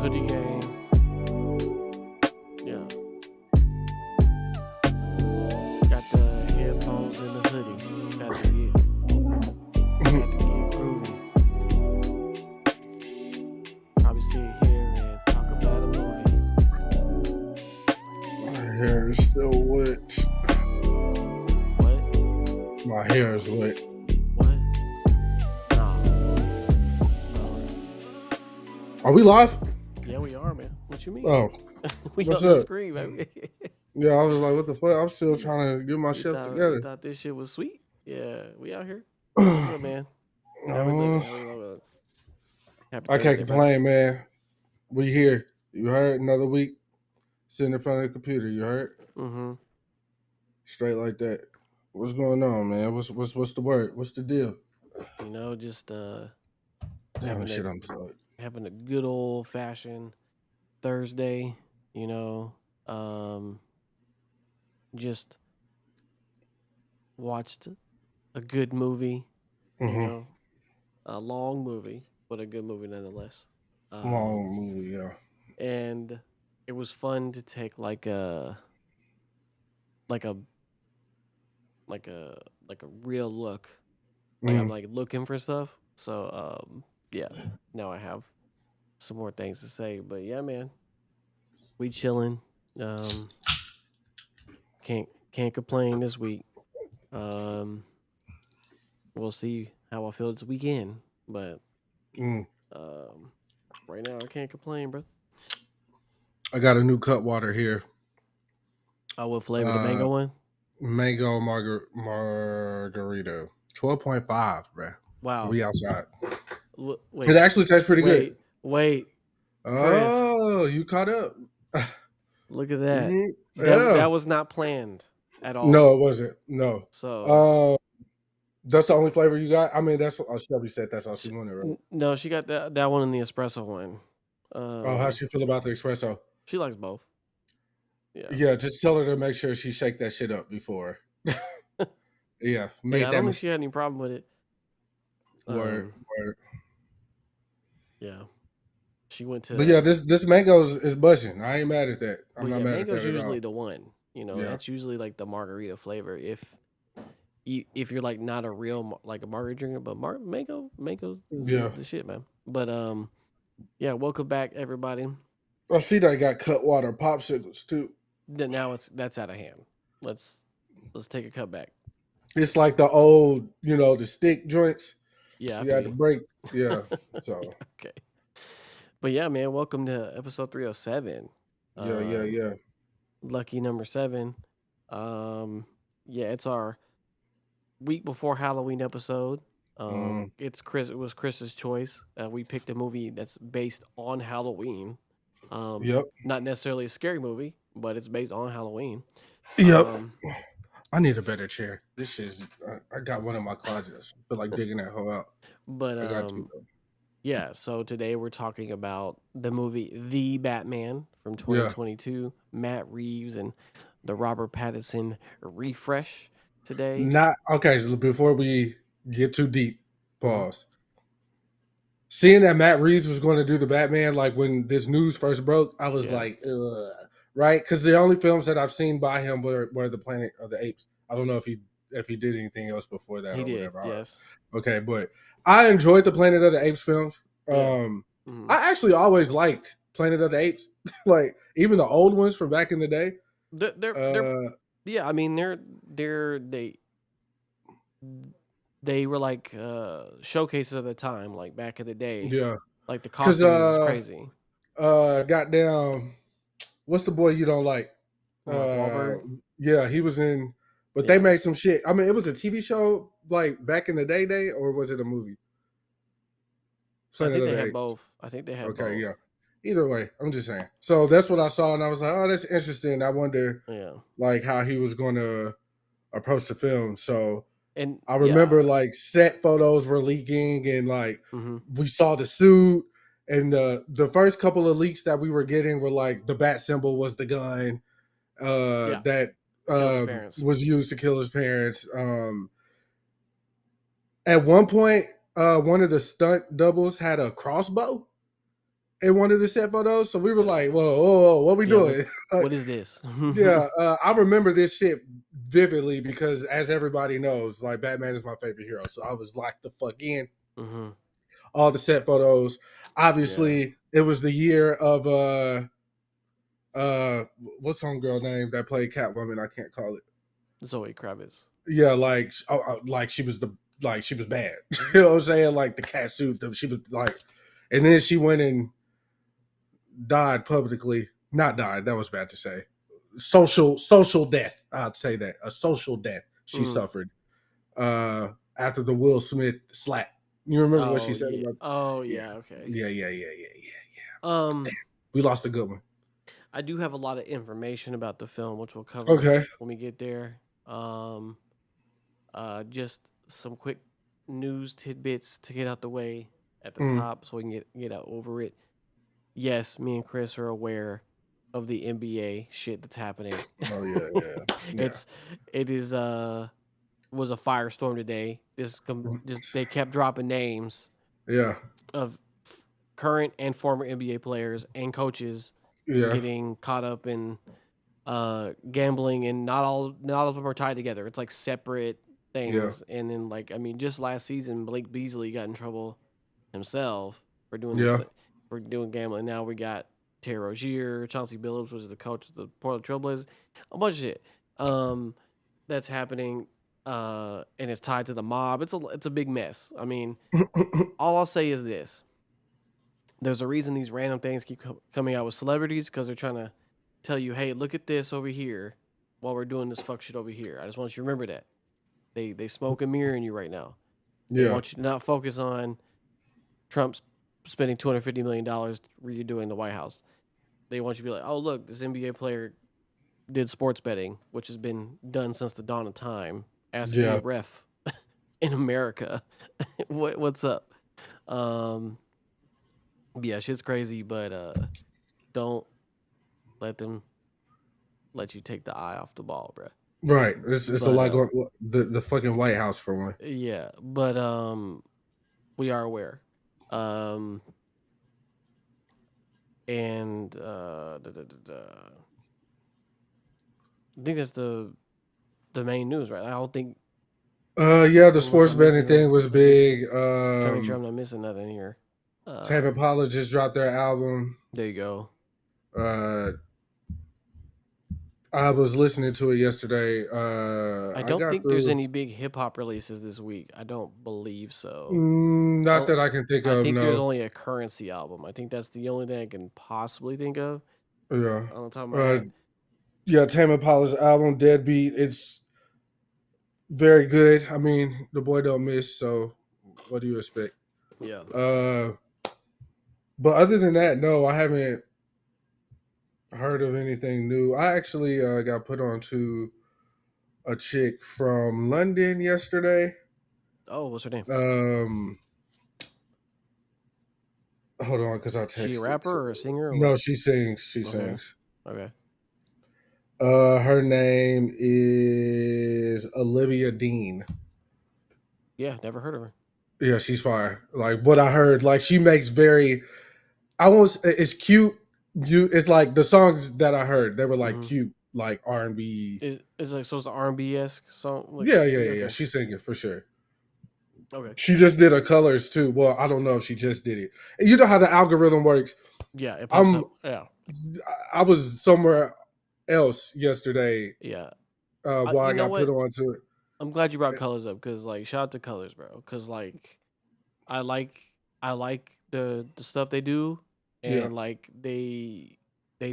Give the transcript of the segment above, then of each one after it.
Hoodie gang. Yeah. Got the headphones and the hoodie. Got to get groovy. Probably sit here and talk about a movie. My hair is still wet. What? My hair is wet. What? No. Are we live? Yeah, we are, man. What you mean? Oh, We what's on the up? screen, baby. Yeah, I was like, what the fuck? I'm still trying to get my shit You together. thought this shit was sweet? Yeah, we out here. What's up, man? How we living? How we living? Happy I can't Thursday, bro. complain, man. We here. You heard? Another week sitting in front of the computer. You heard? Mm-hmm. Straight like that. What's going on, man? What's the word? What's the deal? You know, just Damn having shit, a I'm tired. having a good old fashioned Thursday. You know, just watched a good movie. You Mm-hmm. know, a long movie, but a good movie nonetheless. Long movie, yeah. And it was fun to take like a like a like a like a real look. Like I'm Mm. like looking for stuff. So yeah, now I have some more things to say. But yeah, man, we chilling. Um, can't complain this week. Um, we'll see how I feel this weekend. But Mm. right now I can't complain, bro. I got a new cut water here. Oh, what flavor? The mango one? Mango margarita. 12.5, bruh. Wow. We outside. It Wait, actually tastes pretty good. wait, Chris. Oh, you caught up. Look at that. Mhm. That Yeah. that was not planned at all. No, it wasn't. No. So That's the only flavor you got? I mean, that's what Shelby said. That's all she wanted, right? no, she got that one in the espresso one. Oh, how'd she feel about the espresso? She likes both. Yeah. Yeah, just tell her to make sure she shake that shit up before. Yeah, made Yeah, I that don't think mistake. she had any problem with it. Word. Yeah. She went to But yeah, this mango is buzzing. I ain't mad at that. I'm But not yeah, mad at mango's that at usually all. the one. You know, Yeah. that's usually like the margarita flavor. If you're like not a real like a margarita drinker, but mango's Yeah. the shit, man. But yeah, welcome back everybody. I see they got cut water popsicles too. Now that's out of hand. Let's take a cut back. It's like the old, the stick joints. Yeah, I You feel had to you. break. Yeah. So Okay. But yeah, man, welcome to episode 307. yeah. Lucky number 7. Yeah, it's our week before Halloween episode. It was Chris's choice. We picked a movie that's based on Halloween. Yep. Not necessarily a scary movie, but it's based on Halloween. Yep. I need a better chair. This is I got one in my closet. I feel like digging that hole out. But I got two though. yeah, so today we're talking about the movie The Batman from 2022, Matt Reeves and the Robert Pattinson refresh today. Not okay. Before we get too deep, pause. Seeing that Matt Reeves was going to do the Batman, like when this news first broke, I was like, ugh, right? Because the only films that I've seen by him were the Planet of the Apes. I don't know if he did anything else before that He or did, whatever. yes. Okay, but I enjoyed the Planet of the Apes films. Yeah. I actually always liked Planet of the Apes, like even the old ones from back in the day. They're yeah, I mean they were like showcases of the time, like back in the day. Yeah, like the costume was crazy. Goddamn, what's the boy you don't like? Mark Wahlberg. Yeah, he was in, but they made some shit. I mean, it was a TV show like back in the day, or was it a movie? I think they had both. Okay, yeah. Either way, I'm just saying. So that's what I saw, and I was like, "Oh, that's interesting." I wonder, like, how he was going to approach the film. So, and I remember like set photos were leaking, and like we saw the suit, and the first couple of leaks that we were getting were like the bat symbol was the gun that was used to kill his parents. At one point, one of the stunt doubles had a crossbow. in one of the set photos. So we were like, whoa, what we doing? What is this? Yeah, I remember this shit vividly because, as everybody knows, like Batman is my favorite hero. So I was locked the fuck in. Mm-hmm. All the set photos. Obviously, it was the year of what's homegirl name that played Catwoman? I can't call it. Zoe Kravitz. Yeah, like she was she was bad. You know what I'm saying? Like the cat suit. She was like, and then she went and died publicly. Not died. That was bad to say. Social death. I'd say that a social death she suffered after the Will Smith slap. You remember what she said about? Oh yeah. Okay. Yeah. We lost a good one. I do have a lot of information about the film, which we'll cover when we get there. Just some quick news tidbits to get out the way at the top, so we can get out over it. Yes, me and Chris are aware of the NBA shit that's happening. Oh yeah. It was a firestorm today. Just they kept dropping names. Yeah. Of current and former NBA players and coaches getting caught up in gambling, and not all of them are tied together. It's like separate things. And then just last season, Blake Beasley got in trouble himself for doing this, for doing gambling. Now we got Terry Rozier, Chauncey Billups, which is the coach of the Portland Trailblazers, a bunch of shit that's happening, and it's tied to the mob. It's a big mess. I mean, all I'll say is this: there's a reason these random things keep coming out with celebrities, because they're trying to tell you, hey, look at this over here while we're doing this fuck shit over here. I just want you to remember that. They smoke and mirroring you right now. They want you to not focus on Trump's spending $250 million redoing the White House. They want you to be like, oh, look, this NBA player did sports betting, which has been done since the dawn of time. Ask any ref in America. What's up? Yeah, shit's crazy, but don't let them let you take the eye off the ball, bro. Right. It's a lot going the fucking White House for one. Yeah, but we are aware. And I think that's the main news, right? I don't think. The sports betting thing was big. Trying to make sure I'm not missing nothing here. Tame Impala just dropped their album. There you go. I was listening to it yesterday. I don't think there's any big hip hop releases this week. I don't believe so. Not that I can think of. I think there's only a Currency album. I think that's the only thing I can possibly think of. Yeah. On the top of my head. Yeah, Tame Impala's album, Deadbeat, it's very good. I mean, the boy don't miss, so what do you expect? Yeah. But other than that, no, I haven't heard of anything new. I actually got put on to a chick from London yesterday. Oh, what's her name? Hold on, because I texted. She a rapper or a singer? Or no, what? She sings. She sings. Okay. Her name is Olivia Dean. Yeah, never heard of her. Yeah, she's fire. Like what I heard, like she makes very. It's cute. It's like the songs that I heard, they were like cute, like R&B. It's like, so it's an R&B-esque song. Like, yeah. She's singing for sure. Okay. She just did her colors too. Well, I don't know if she just did it. And you know how the algorithm works. Yeah, it pops up. Yeah. I was somewhere else yesterday. Yeah. While I got put on to it. I'm glad you brought colors up, because like shout out to Colors, bro. Because like I like the stuff they do, and like they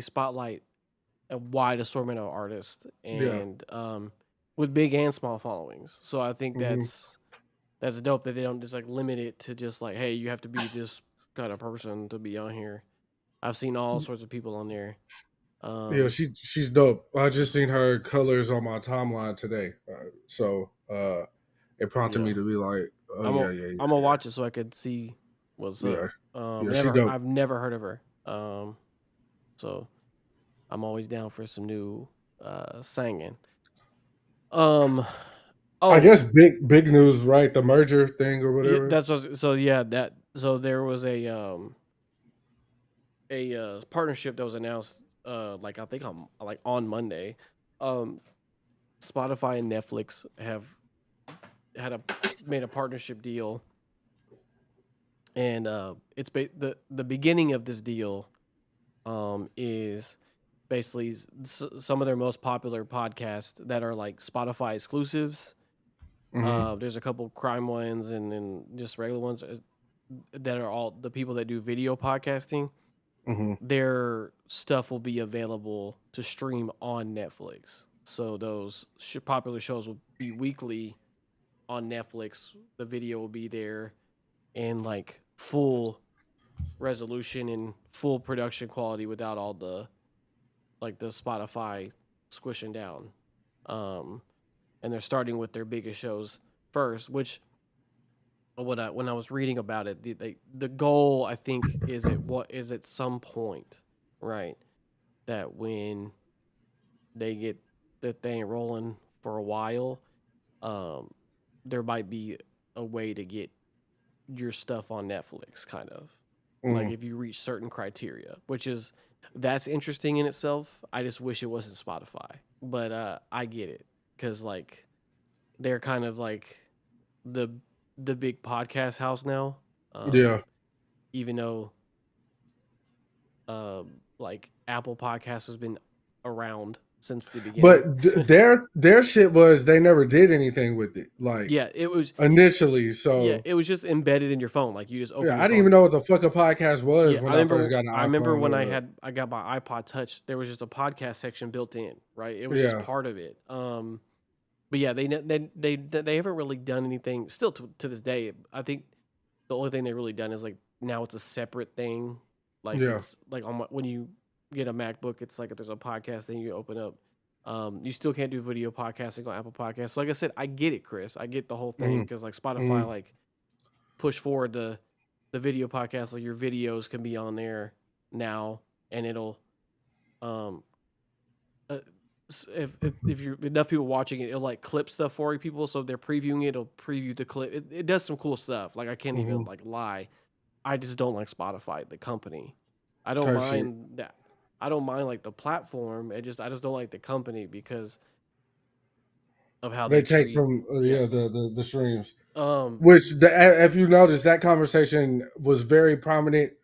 spotlight a wide assortment of artists, and with big and small followings. So I think that's dope that they don't just like limit it to just like, hey, you have to be this kind of person to be on here. I've seen all sorts of people on there. Yeah, she's dope. I just seen her colors on my timeline today, so it prompted me to be like, I'm gonna watch it so I could see what's up. I've never heard of her, so I'm always down for some new singing. I guess big news, right? The merger thing or whatever. There was a a partnership that was announced like I think on Monday. Spotify and Netflix have made a partnership deal, and it's the beginning of this deal is basically some of their most popular podcasts that are like Spotify exclusives. There's a couple crime ones and then just regular ones that are all the people that do video podcasting. Their stuff will be available to stream on Netflix. So those popular shows will be weekly on Netflix. The video will be there in like full resolution and full production quality without all the like the Spotify squishing down. And they're starting with their biggest shows first, which when I was reading about it, the goal I think is at some point, right, that when they get the thing rolling for a while, there might be a way to get your stuff on Netflix, kind of like if you reach certain criteria, that's interesting in itself. I just wish it wasn't Spotify, but I get it because like they're kind of like the big podcast house now. Even though like Apple Podcasts has been around since the beginning. But their shit was they never did anything with it. Like it was initially. So it was just embedded in your phone. Like you just open. I didn't even know what the fuck a podcast was when I first got an iPhone. I remember when I got my iPod Touch. There was just a podcast section built in. Right, it was just part of it. But yeah, they haven't really done anything. Still to this day, I think the only thing they've really done is like now it's a separate thing. Like it's like when you get a MacBook, it's like if there's a podcast thing you open up. You still can't do video podcasting on Apple Podcasts. So like I said, I get it, Chris. I get the whole thing because like Spotify like push forward the video podcast. Like your videos can be on there now, and it'll if you're enough people watching it, it'll like clip stuff for you people. So if they're previewing it, it'll preview the clip. It does some cool stuff. Like I can't even like lie. I just don't like Spotify, the company. I don't mind that. I don't mind like the platform. I just don't like the company because of how they take from the streams. Which if you notice, that conversation was very prominent,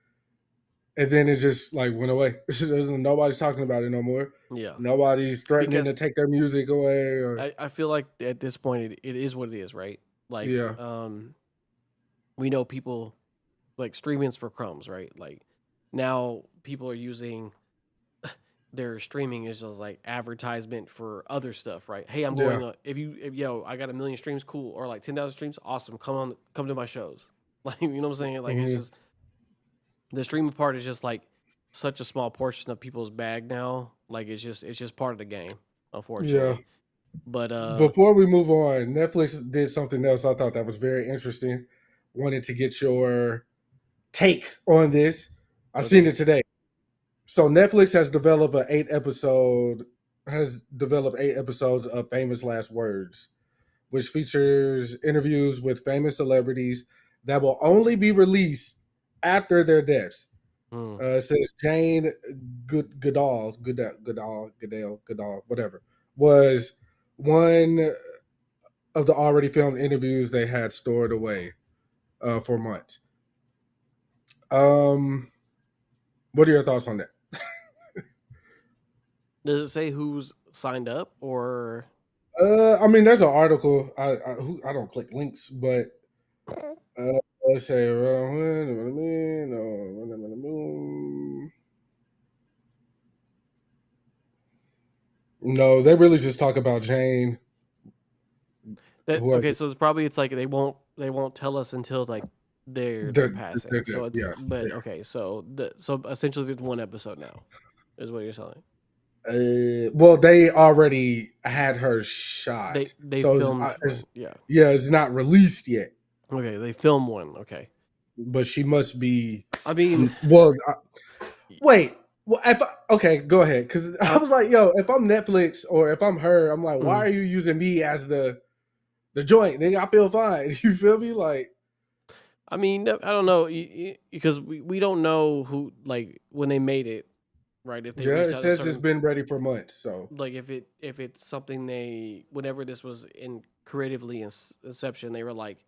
and then it just like went away. Nobody's talking about it no more. Yeah, nobody's threatening to take their music away. Or I feel like at this point it is what it is, right? Like we know people like streaming's for crumbs, right? Like now people are using their streaming is just like advertisement for other stuff, right? Hey, I'm going if I got 1 million streams, cool, or like 10,000 streams, awesome. Come to my shows. Like you know what I'm saying? Like it's just the streaming part is just like such a small portion of people's bag now. Like it's just part of the game, unfortunately. Yeah. But before we move on, Netflix did something else I thought that was very interesting. Wanted to get your take on this. I seen it today. So Netflix has developed 8 episodes of Famous Last Words, which features interviews with famous celebrities that will only be released after their deaths. It says Jane Goodall, whatever, was one of the already filmed interviews they had stored away for months. What are your thoughts on that? Does it say who's signed up or? I mean, there's an article. I don't click links, but let's say no, they really just talk about Jane. Okay, so it's like they won't tell us until like they're passing. So it's okay. So essentially there's 1 episode now, is what you're saying. Well, they already had her shot. They filmed. It's not released yet. Okay, they filmed 1. Okay, but she must be. I mean, wait. Well, go ahead, because I was like, yo, if I'm Netflix or if I'm her, I'm like, why are you using me as the joint? Nigga, I feel fine. You feel me? Like, I mean, I don't know because we don't know who, like, when they made it, right? If they Yeah, reached it out to says it's certain, been ready for months. So like, if it's something they, whenever this was in creatively inception, they were like,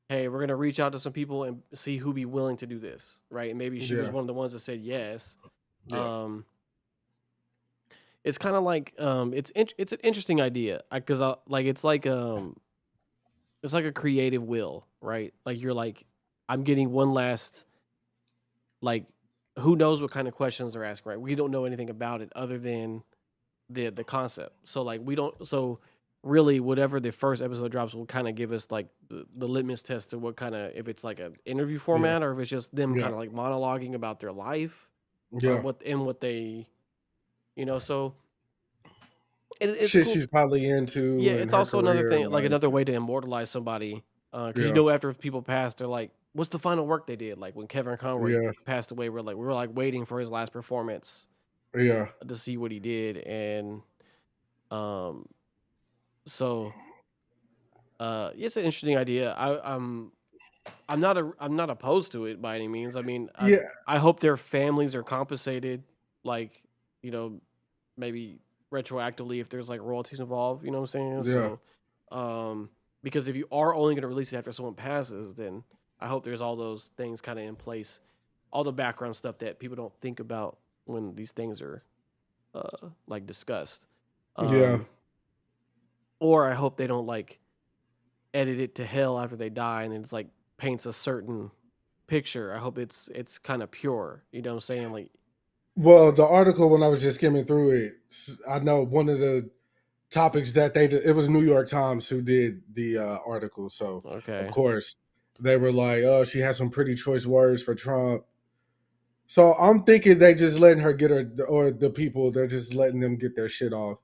hey, we're gonna reach out to some people and see who be willing to do this, right? And maybe she was yeah, one of the ones that said yes. yeah, Um, it's kind of like it's an interesting idea because like it's like a creative will, right? Like you're like, I'm getting one last, like, who knows what kind of questions they're asking, right? We don't know anything about it other than the concept. So like we don't, so really whatever the first episode drops will kind of give us like the litmus test to what kind of, if it's like an interview yeah, format or if it's just them yeah, kind of like monologuing about their life or yeah. what they, so it's Shit, cool. she's probably into Yeah, in it's her also another career and thing, like life. another way to immortalize somebody. Because Yeah, after people pass, they're like, "What's the final work they did?" Like when Kevin Conroy yeah, passed away, we were like waiting for his last performance yeah, to see what he did, and um, so it's an interesting idea. I'm not opposed to it by any means. I mean, yeah, I hope their families are compensated, like, you know, maybe retroactively if there's like royalties involved. You know what I'm saying? yeah. So, um, because if you are only going to release it after someone passes, then I hope there's all those things kind of in place, all the background stuff that people don't think about when these things are like discussed. Yeah. Um, or I hope they don't like edit it to hell after they die and it's like paints a certain picture. I hope it's kind of pure. You know what I'm saying? Like, Well, the article when I was just skimming through it, I know one of the topics that they did, it was New York Times who did the article. So of okay, course they were like, "Oh, she has some pretty choice words for Trump." So I'm thinking they just letting her get her, or the people they're just letting them get their shit off.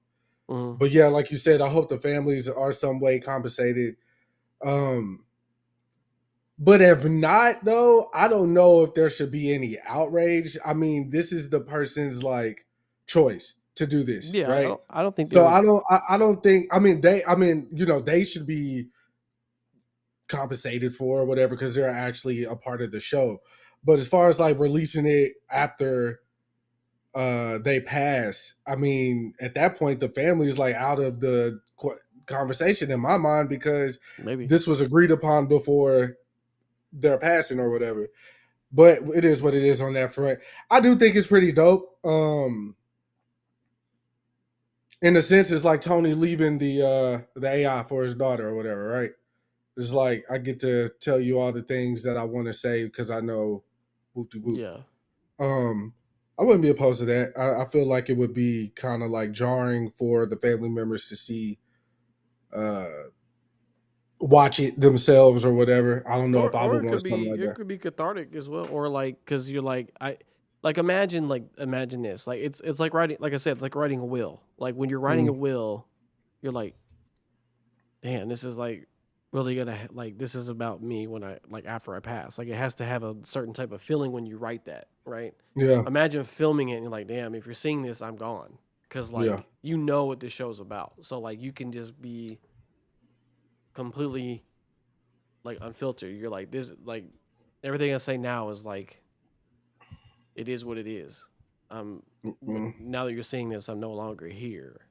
mm, But yeah, like you said, I hope the families are some way compensated. Um, But if not, though, I don't know if there should be any outrage. I mean, this is the person's like choice to do this, yeah. right? I don't think there So was. I don't think. I mean, they should be compensated for or whatever because they're actually a part of the show. But as far as like releasing it after they pass, I mean, at that point, the family is like out of the conversation in my mind because Maybe. this was agreed upon before their passing or whatever. But it is what it is on that front. I do think it's pretty dope. In a sense, it's like Tony leaving the AI for his daughter or whatever, right? It's like I get to tell you all the things that I want to say because I know whoop de whoop. Yeah. Um, I wouldn't be opposed to that. I feel like it would be kind of like jarring for the family members to see uh watch it themselves or whatever. I don't know if I Or would want something like it that. could be cathartic as well, or like because you're like imagine this, like it's like writing, like I said, it's like writing a will. Like when you're writing a Mm, will, you're like, damn, this is like really gonna like this is about me when I, like, after I pass. Like it has to have a certain type of feeling when you write that, right? yeah, Imagine filming it and you're like, damn, if you're seeing this, I'm gone, because yeah, like you know what this show's about, so like you can just be completely like unfiltered. You're like, this, like, everything I say now is like, it is what it is. mm. Now that you're seeing this, I'm no longer here.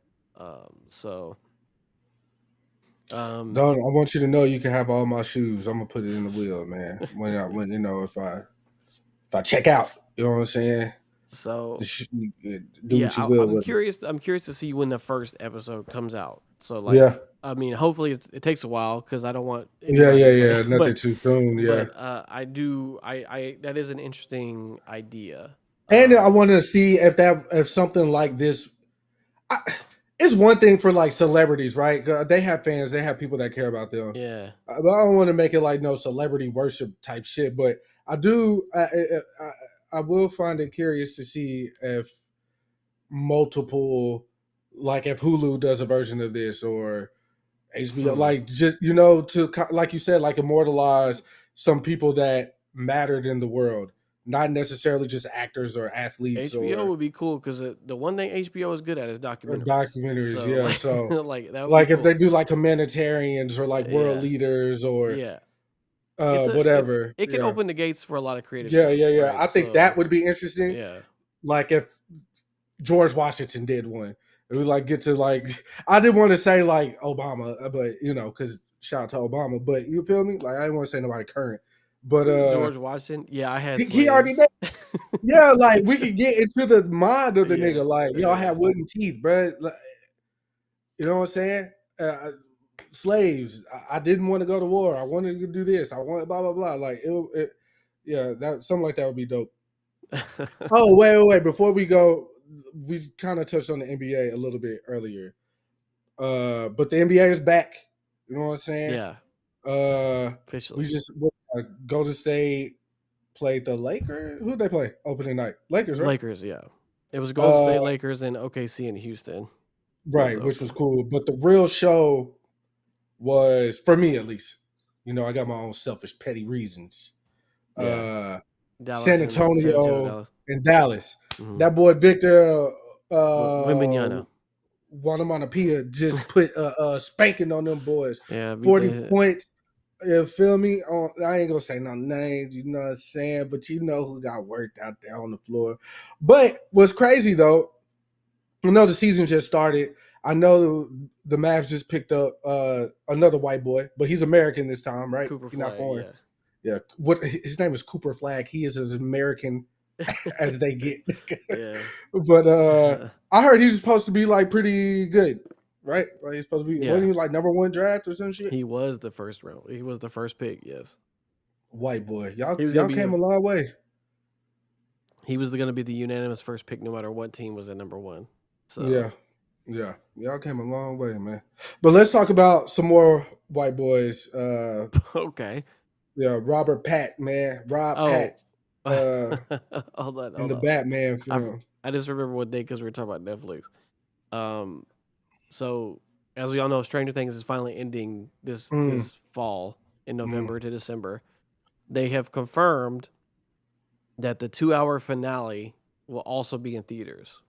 So um Don, I want you to know you can have all my shoes. I'm gonna put it in the wheel, man. When if I check out, you know what I'm saying. so Do yeah, what you will I'm with it. curious. I'm curious to see when the first episode comes out. So Yeah, like, I mean, hopefully it takes a while because I don't want yeah, yeah, anybody like, yeah. Nothing too soon. Yeah, I do. I that is an interesting idea. and I want to see if something like this. I, it's one thing for like celebrities, right? They have fans, they have people that care about them. Yeah. But I don't want to make it like no celebrity worship type shit. But I do. I will find it curious to see if multiple, like if Hulu does a version of this or HBO, Hmm. like just to like you said, like immortalize some people that mattered in the world, not necessarily just actors or athletes HBO or would be cool because the one thing HBO is good at is documentaries. documentaries. So Yeah, like, so like that would be like if they cool. do like humanitarians or like world Yeah. leaders or Yeah. whatever. It can open the gates for a lot of creative Yeah, stuff. yeah. Right? I think that would be interesting. Yeah. Like if George Washington did one, and we like get to like, I didn't want to say like Obama, but because shout out to Obama, but you feel me? Like I didn't want to say nobody current, but George Washington. Yeah, I had he already slaves. yeah, like we could get into the mind of the nigga. Like y'all have wooden teeth, bro. Like, you know what I'm saying? Slaves. I didn't want to go to war. I wanted to do this. I wanted blah blah blah. Like yeah, that something like that would be dope. Oh wait. Before we go, we kind of touched on the NBA a little bit earlier. But the NBA is back. You know what I'm saying? Yeah. Officially. We just Golden State played the Lakers. Who'd they play opening night? Lakers, right? Lakers, yeah. It was Golden State Lakers and OKC in Houston. Right, which was cool. But the real show was, for me at least, I got my own selfish, petty reasons. Yeah. San Antonio and Dallas. Mm-hmm. That boy Victor Wembanyama. Wembanyama just put a spanking on them boys. Yeah, 40 points. You feel me? I ain't gonna say no names, you know what I'm saying, but you know who got worked out there on the floor. But what's crazy though, the season just started. I know the Mavs just picked up another white boy, but he's American this time, right? Cooper He's Flag, not foreign. Yeah. What his name is Cooper Flag. He is as American as they get. Yeah. But I heard he's supposed to be like pretty good, right? Like he's supposed to be wasn't he like number 1 draft or some shit? He was the first round. He was the first pick, yes. White boy. Y'all came a long way. He was gonna be the unanimous first pick no matter what team was at number 1. So yeah. Y'all came a long way, man. But let's talk about some more white boys. Okay. Yeah, Robert Pat, man. Pat. Hold on. In the Batman film. I just remember one day because we were talking about Netflix. So as we all know, Stranger Things is finally ending this fall in November to December. They have confirmed that the 2-hour finale will also be in theaters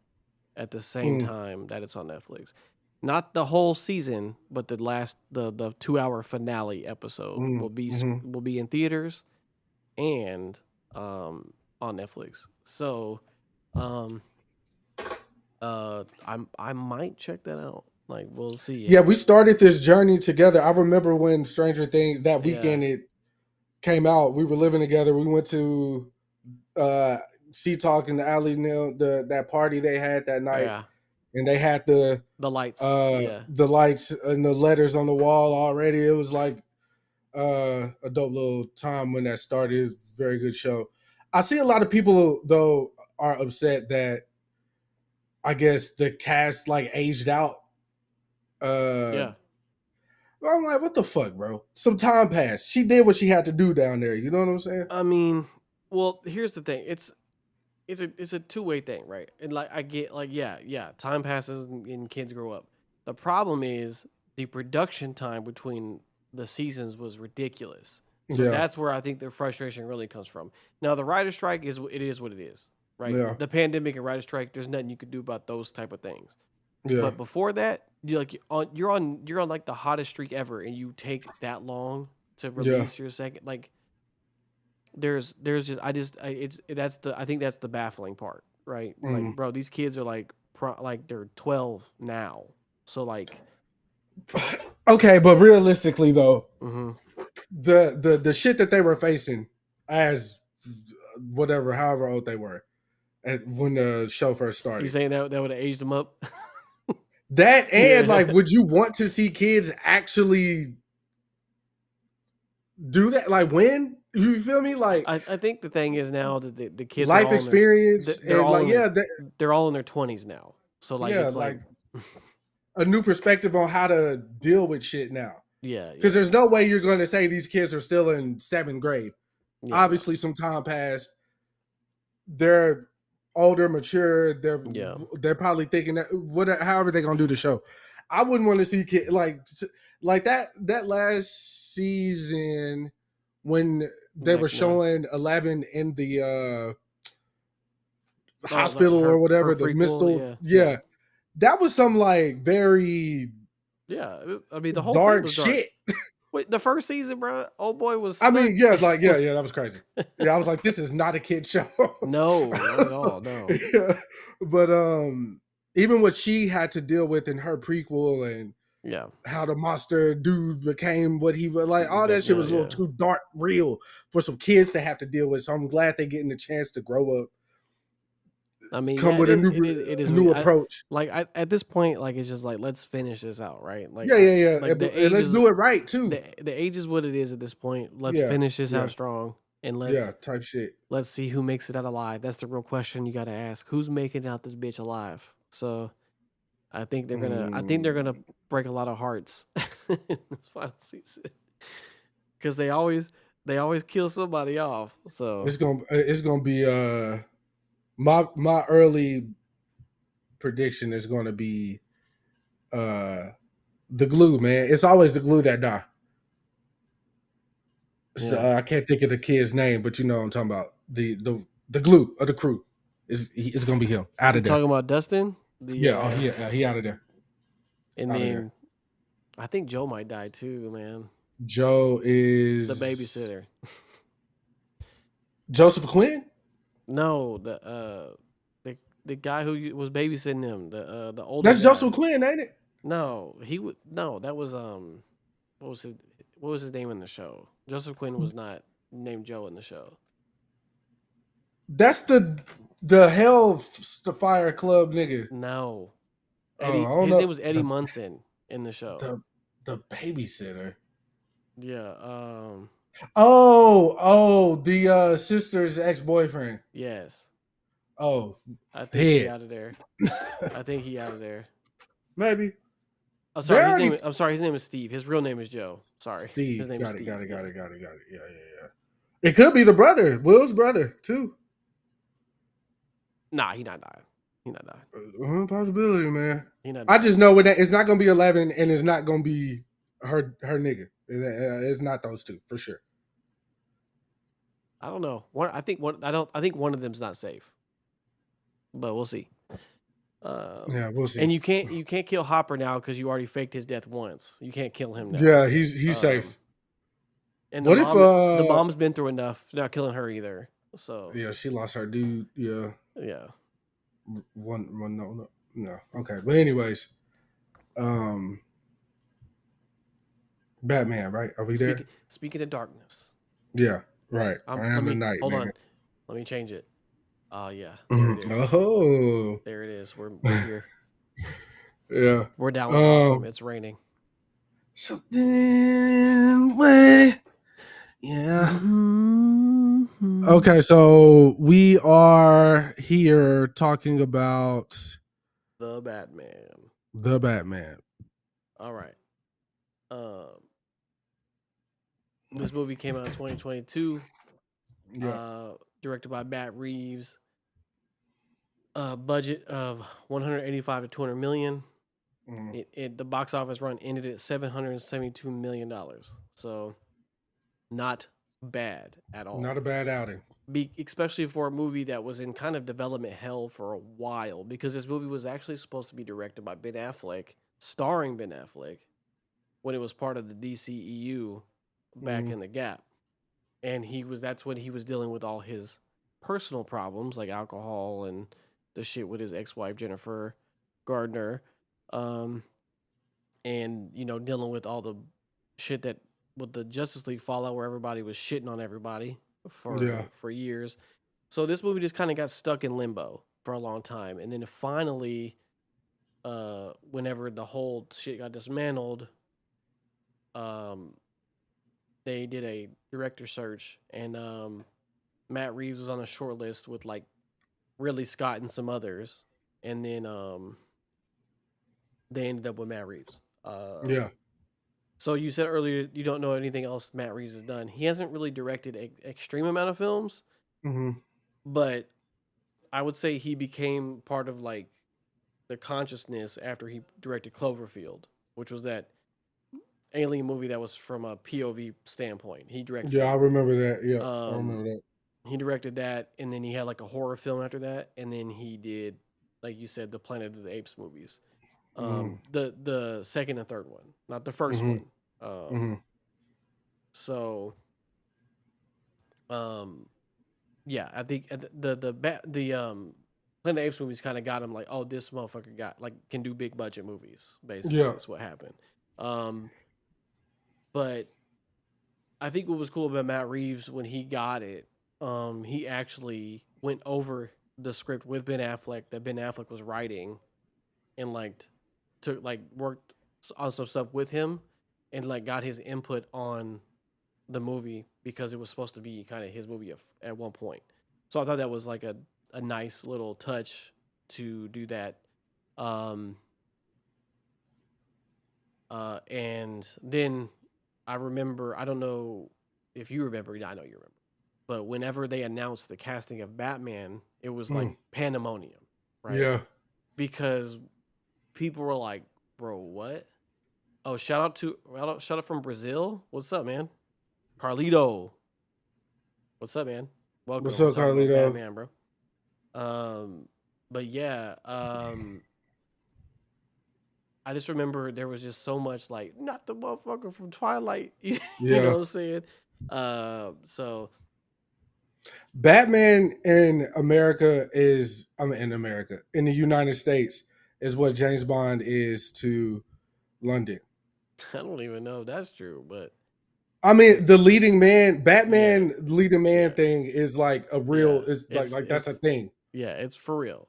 at the same time that it's on Netflix. Not the whole season, but the 2-hour finale episode will be in theaters and on Netflix. So I might check that out. Like we'll see. Yeah, we started this journey together. I remember when Stranger Things that weekend it came out. We were living together. We went to Sea Talk in the alley, that party they had that night. Yeah. And they had the lights, the lights and the letters on the wall already. It was like a dope little time when that started. Very good show. I see a lot of people though are upset that I guess the cast like aged out. I'm like, what the fuck, bro? Some time passed. She did what she had to do down there. You know what I'm saying? I mean, well, here's the thing. It's a two-way thing, right? And like I get like time passes and kids grow up. The problem is the production time between the seasons was ridiculous. So that's where I think the frustration really comes from. Now the writer's strike is what it is, right? Yeah. The pandemic and writer's strike, there's nothing you could do about those type of things. Yeah. But before that, you're on like the hottest streak ever, and you take that long to release your second like. There's just I think that's the baffling part, right? Like, bro, these kids are like they're 12 now, so like. Okay, but realistically though, the shit that they were facing as whatever, however old they were, when the show first started. You saying that would have aged them up? That and like, would you want to see kids actually do that? Like, when? You feel me? Like, I think the thing is now that the kids life experience. They're all in their 20s now. So like, it's like a new perspective on how to deal with shit now. Yeah, because there's no way you're going to say these kids are still in 7th grade. Yeah, obviously, some time passed. They're older, mature. They're probably thinking that however they're gonna do the show. I wouldn't want to see kids like that last season when they were showing 11 in the hospital or whatever, the missile. Yeah. That was some like very I mean the whole dark thing was shit. Wait, the first season, bro, old boy was I stuck. mean, yeah, that was crazy. Yeah, I was like, this is not a kid show. No, not at all. No. Yeah. But even what she had to deal with in her prequel and Yeah. how the monster dude became what he was, like, all that shit was a little too dark real for some kids to have to deal with. So I'm glad they're getting the chance to grow up. I mean, Come yeah, with it is. new approach. At this point, like, it's just like, let's finish this out, right? Like, Yeah. like the And age let's is do it right too. the age is what it is at this point. Let's Yeah, finish this yeah, out strong, and yeah. Type shit. let's see who makes it out alive. That's the real question you got to ask: who's making out this bitch alive? So I think they're gonna break a lot of hearts in this final season because they always kill somebody off. So it's gonna be my early prediction is gonna be the glue, man. It's always the glue that die. So, I can't think of the kid's name, but you know what I'm talking about. The glue of the crew is gonna be him out of there. Talking about Dustin? He out of there. And then I think Joe might die too, man. Joe is the babysitter. Joseph Quinn? No, the guy who was babysitting him, the older. That's guy. Joseph Quinn, ain't it? No, he would. No, that was what was his name in the show? Joseph Quinn was not named Joe in the show. That's the Fire Club nigga. No, Eddie. His name was Eddie Munson in the show. The babysitter. Yeah. The sister's ex-boyfriend. Yes. Oh, I think he out of there. I think he out of there. Maybe. I'm sorry. I'm sorry. His name is Steve. His real name is Joe. Sorry. Steve. His name is Steve. Got it. Yeah. It could be the brother, Will's brother, too. Nah, he not dying. Possibility, man. I just know it's not gonna be 11, and it's not gonna be her nigga. It's not those two for sure. I don't know. I think one of them's not safe, but we'll see. Yeah, we'll see. And you can't kill Hopper now because you already faked his death once. You can't kill him now. Yeah, he's safe. And the mom's been through enough. Not killing her either. So yeah, she lost her dude. Yeah. Yeah. No. Okay, but anyways, Batman, right? Are we there? Speaking of darkness. Yeah, right. I am the night. Hold on. Let me change it. Oh yeah, there it is. Oh, there it is. We're here. Yeah, we're down with Gotham. It's raining. Something way. Yeah. Mm-hmm. Okay, so we are here talking about the Batman. All right. This movie came out in 2022. Yeah. Directed by Matt Reeves. Budget of 185 to 200 million. The box office run ended at $772 million. So not bad at all. Not a bad outing. Especially for a movie that was in kind of development hell for a while, because this movie was actually supposed to be directed by Ben Affleck, starring Ben Affleck, when it was part of the DCEU back in the gap. And that's when he was dealing with all his personal problems, like alcohol and the shit with his ex-wife, Jennifer Gardner. And, dealing with all the shit that with the Justice League fallout where everybody was shitting on everybody for years. So this movie just kind of got stuck in limbo for a long time. And then finally, whenever the whole shit got dismantled, they did a director search, and Matt Reeves was on a short list with like Ridley Scott and some others. And then they ended up with Matt Reeves. So you said earlier you don't know anything else Matt Reeves has done. He hasn't really directed an extreme amount of films, but I would say he became part of like the consciousness after he directed Cloverfield, which was that alien movie that was from a POV standpoint. He directed. Yeah, I remember that. Yeah, I remember that. He directed that, and then he had like a horror film after that, and then he did, like you said, the Planet of the Apes movies. The second and third one, not the first one. So, yeah, I think the Planet of the Apes movies kind of got him like, oh, this motherfucker got like can do big budget movies. Basically, is what happened. But I think what was cool about Matt Reeves when he got it, he actually went over the script with Ben Affleck that Ben Affleck was writing, and like took like worked on some stuff with him, and like got his input on the movie because it was supposed to be kind of his movie at one point. So I thought that was like a nice little touch to do that. And then I remember, I don't know if you remember, I know you remember, but whenever they announced the casting of Batman, it was like pandemonium, right? Yeah. Because people were like, bro, what? Oh, shout out from Brazil. What's up, man? Carlito. What's up, man? Welcome. What's up, Carlito? Batman, bro. But yeah, I just remember there was just so much like, not the motherfucker from Twilight. You know what I'm saying? So Batman in America in the United States is what James Bond is to London. I don't even know if that's true, but I mean, the leading man, Batman leading man thing is like a real, is like that's a thing. Yeah, it's for real.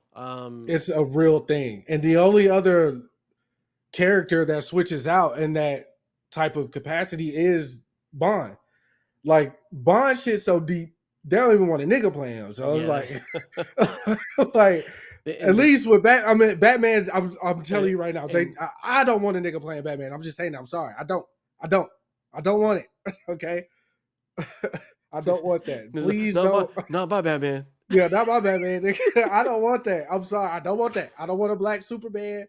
It's a real thing. And the only other character that switches out in that type of capacity is Bond. Like Bond shit so deep, they don't even want a nigga playing him. So it's like at least with Batman, I'm telling you right now, I don't want a nigga playing Batman. I'm just saying that. I'm sorry. I don't want it. Okay. I don't want that. Please don't. Not my Batman. Yeah, not my Batman. I don't want that. I'm sorry. I don't want that. I don't want a black Superman.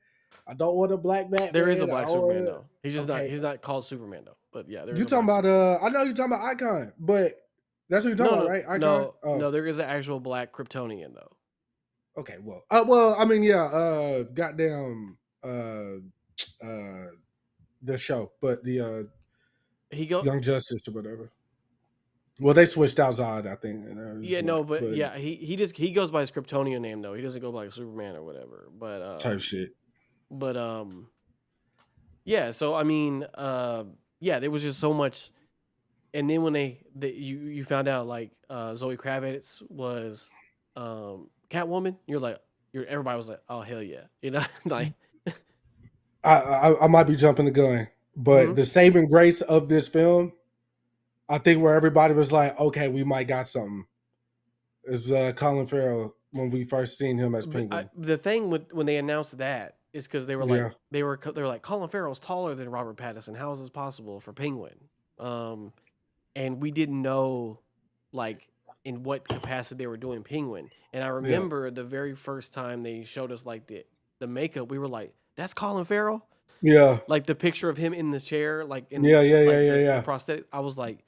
I don't want a black Batman. There is a black Superman though. He's just not. He's not called Superman though. But yeah, you talking about I know you're talking about Icon, but that's what you're talking about, right? Icon. No, there is an actual black Kryptonian though. Okay, well, I mean, yeah, goddamn, the show, but the Young Justice or whatever. Well, they switched out Zod, I think. Yeah, no, but yeah, he goes by his Kryptonian name though. He doesn't go by like Superman or whatever. But type shit. But yeah. So I mean, yeah, there was just so much. And then when you found out like Zoe Kravitz was Catwoman, everybody was like, oh hell yeah, you know, like. I might be jumping the gun, but the saving grace of this film, I think, where everybody was like, okay, we might got something, is Colin Farrell when we first seen him as Penguin. The thing when they announced that is because they were like they were like, Colin Farrell's taller than Robert Pattinson. How is this possible for Penguin? And we didn't know like in what capacity they were doing Penguin. And I remember the very first time they showed us like the makeup, we were like, that's Colin Farrell? Yeah. Like the picture of him in the chair, like in the prosthetic. I was like,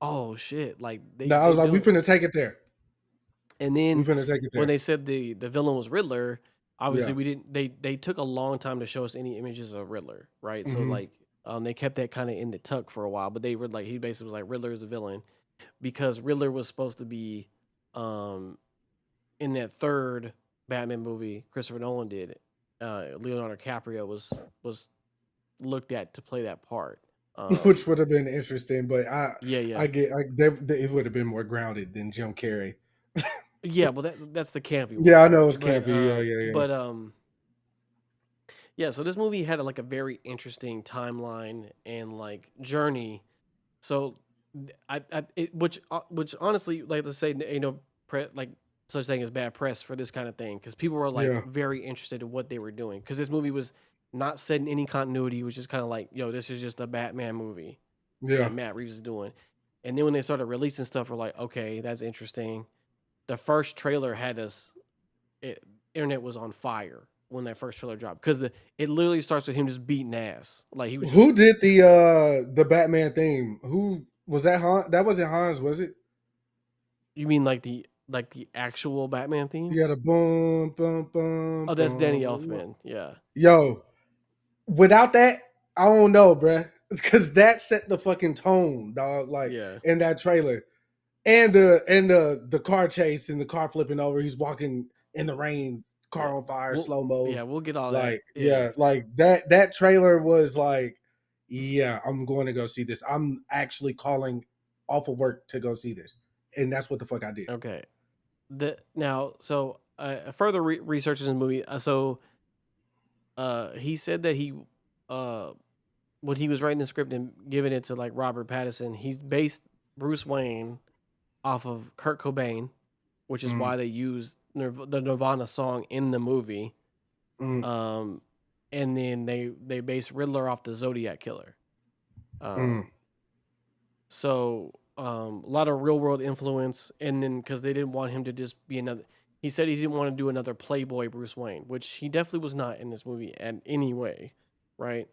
oh shit. Like I was like, we finna take it there. And then when they said the villain was Riddler, obviously we didn't they took a long time to show us any images of Riddler, right? So like they kept that kind of in the tuck for a while, but they were like, he basically was like, Riddler is the villain, because Riddler was supposed to be in that third Batman movie Christopher Nolan did. Leonardo DiCaprio was looked at to play that part, which would have been interesting, but it would have been more grounded than Jim Carrey. Yeah, well that's the campy one. Yeah, I know it's campy. Yeah. But yeah, so this movie had like a very interesting timeline and like journey. So which honestly, like to say, you know, like such thing as bad press for this kind of thing, because people were like very interested in what they were doing, because this movie was not set in any continuity. It was just kind of like, yo, this is just a Batman movie that Matt Reeves is doing. And then when they started releasing stuff, we're like, okay, that's interesting. The first trailer had us, internet was on fire when that first trailer dropped, because it literally starts with him just beating ass. Like he was. Who did the Batman theme? Who was that? That wasn't Hans, was it? You mean like the actual Batman theme? Yeah, the boom, boom, boom. Oh, that's Danny Elfman. Yeah. Yo, without that, I don't know, bruh. because that set the fucking tone, dog. Like Yeah. in that trailer, and the car chase and the car flipping over. He's walking in the rain, car on fire, slow mo. We'll get all that. Like like that trailer was like, yeah, I'm going to go see this. I'm actually calling off of work to go see this, and that's what the fuck I did. Okay. Further researches in the movie. He said that when he was writing the script and giving it to like Robert Pattinson, he's based Bruce Wayne off of Kurt Cobain, which is why they used the Nirvana song in the movie. And then they based Riddler off the Zodiac Killer. So a lot of real world influence, and then because they didn't want him to just be another. He said he didn't want to do another Playboy Bruce Wayne, which he definitely was not in this movie in any way, right?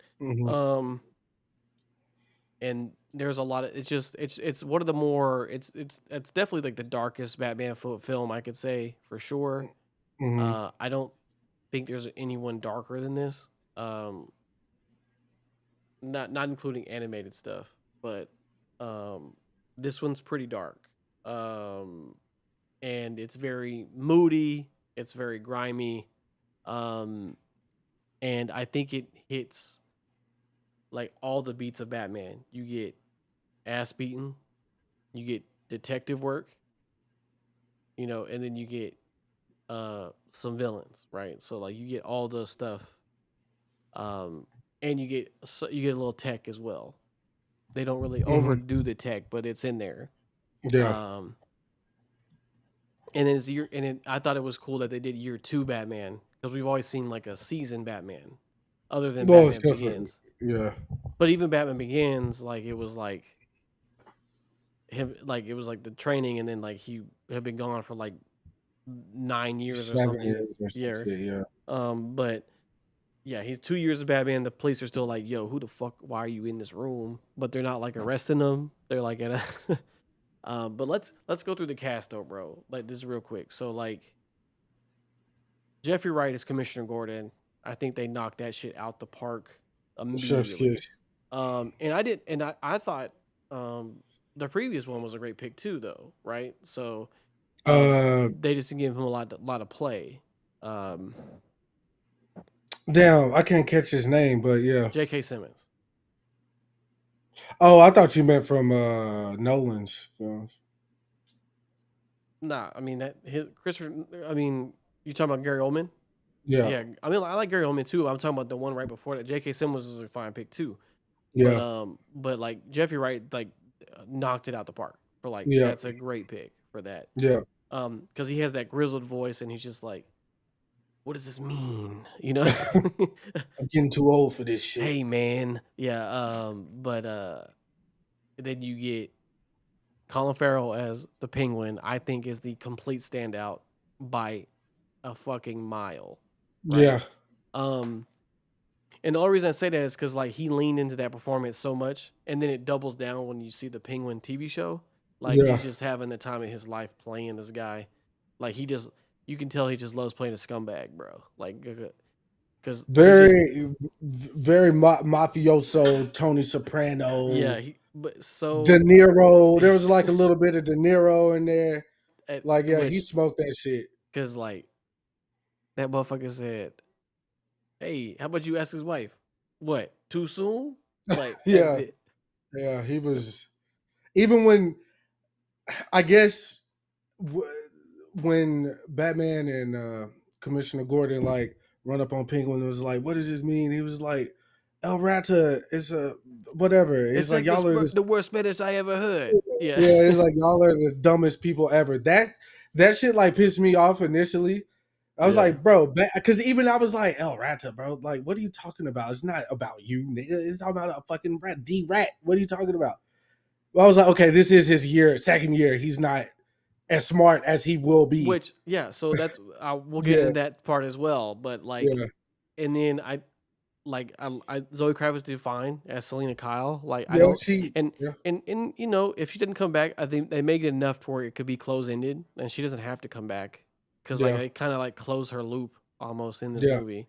And there's a lot of it's one of the more it's definitely like the darkest Batman film I could say for sure. I don't think there's anyone darker than this. Not including animated stuff, but this one's pretty dark. And it's very moody, it's very grimy. And I think it hits like all the beats of Batman. You get ass beaten, you get detective work, and then you get some villains, right? So like you get all the stuff, and you get a little tech as well. They don't really overdo the tech, but it's in there. Yeah. And then I thought it was cool that they did year 2 Batman, because we've always seen like a season Batman, other than Batman Begins. Yeah. But even Batman Begins, like it was like him, like it was like the training, and then like he had been gone for like 9 years or something. Yeah. But yeah, he's 2 years of Batman. The police are still like, "Yo, who the fuck? Why are you in this room?" But they're not like arresting him. They're like at a. But let's go through the cast though, bro. Like this real quick. So like, Jeffrey Wright is Commissioner Gordon. I think they knocked that shit out the park immediately. And I thought the previous one was a great pick too, though, right? So they just give him a lot of play. Damn, I can't catch his name, but yeah. J.K. Simmons. Oh, I thought you meant from Nolan's films. Nah, I mean you talking about Gary Oldman? Yeah. I mean, I like Gary Oldman too. I'm talking about the one right before that. J.K. Simmons was a fine pick too. Yeah. But like Jeffrey Wright like knocked it out the park for like that's a great pick for that. Yeah. Because he has that grizzled voice and he's just like, what does this mean? You know, I'm getting too old for this shit. Hey man, yeah. But then you get Colin Farrell as the Penguin. I think is the complete standout by a fucking mile. Right? Yeah. And the only reason I say that is because like he leaned into that performance so much, and then it doubles down when you see the Penguin TV show. Like he's just having the time of his life playing this guy. Like you can tell he just loves playing a scumbag, bro. Like because very mafioso Tony Soprano. Yeah, De Niro. There was like a little bit of De Niro in there. Like he smoked that shit. Because like that motherfucker said, "Hey, how about you ask his wife? What, too soon?" Like yeah, he was. Even when I guess when Batman and Commissioner Gordon like run up on Penguin, it was like, "What does this mean?" He was like, "El Rata is a whatever." It's like y'all are the worst Spanish I ever heard. Yeah, it's like y'all are the dumbest people ever. That shit like pissed me off initially. I was like, bro, because even I was like, El Rata, bro. Like, what are you talking about? It's not about you, nigga. It's talking about a fucking rat. What are you talking about? Well, I was like, okay, this is his second year. He's not as smart as he will be. Which, so that's we'll get into that part as well. But like, and then I Zoe Kravitz did fine as Selena Kyle. Like I don't, and you know, if she didn't come back, I think they make it enough to where it could be close ended, and she doesn't have to come back because like they kind of like close her loop almost in this movie.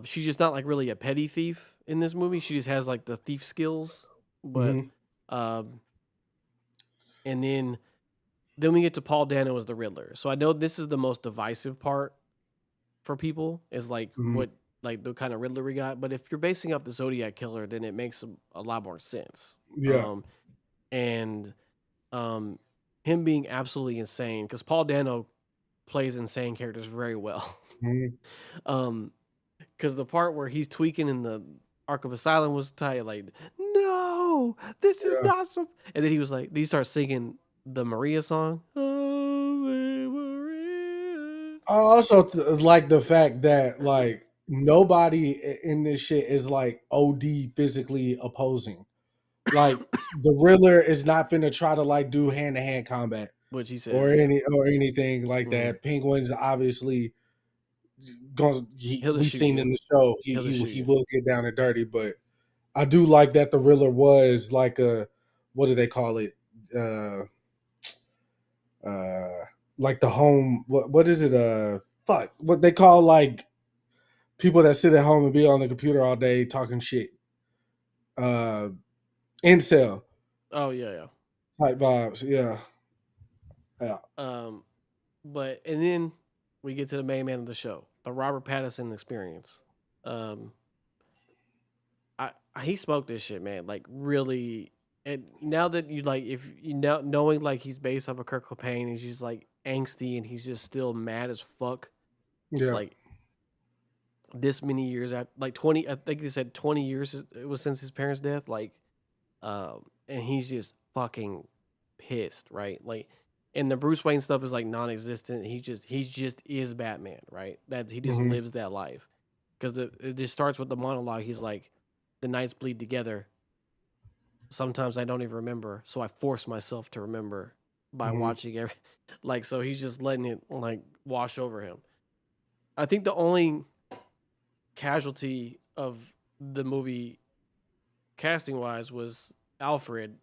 She's just not like really a petty thief in this movie. She just has like the thief skills, but Mm-hmm. um, and then we get to Paul Dano as the Riddler. So I know this is the most divisive part for people is like Mm-hmm. what like the kind of Riddler we got. But if you're basing off the Zodiac killer, then it makes a lot more sense. Yeah. And him being absolutely insane because Paul Dano plays insane characters very well. Mm-hmm. Because the part where he's tweaking in the Arkham Asylum was tight. Like, no, this is Yeah. not so. And then he was like, he starts singing the Maria song. Oh, Maria. I also like the fact that like nobody in this shit is like OD physically opposing. Like the Riddler is not finna try to like do hand to hand combat Which he or says, yeah. anything like that. Penguin's obviously going. He'll just We shoot seen you. in the show He'll just shoot he you. will get down and dirty, but I do like that the Riddler was like a what do they call it? Uh, like the home. What is it? Fuck. What they call like people that sit at home and be on the computer all day talking shit. Uh, incel Oh yeah, type vibes. Yeah. Yeah. but and then we get to the main man of the show, the Robert Pattinson experience. Um, he smoked this shit, man. Like really, and now that you like, if you now knowing like he's based off of Kurt Cobain, he's just like angsty and he's just still mad as fuck. Yeah. Like this many years after, like 20, I think they said 20 years it was since his parents' death. Like, and he's just fucking pissed, right? Like, and the Bruce Wayne stuff is like non-existent. He just is Batman, right? That he just Mm-hmm. lives that life because it just starts with the monologue. He's like, the nights bleed together. Sometimes I don't even remember, so I force myself to remember by Mm-hmm. watching every. Like, so he's just letting it like wash over him. I think the only casualty of the movie casting wise was Alfred.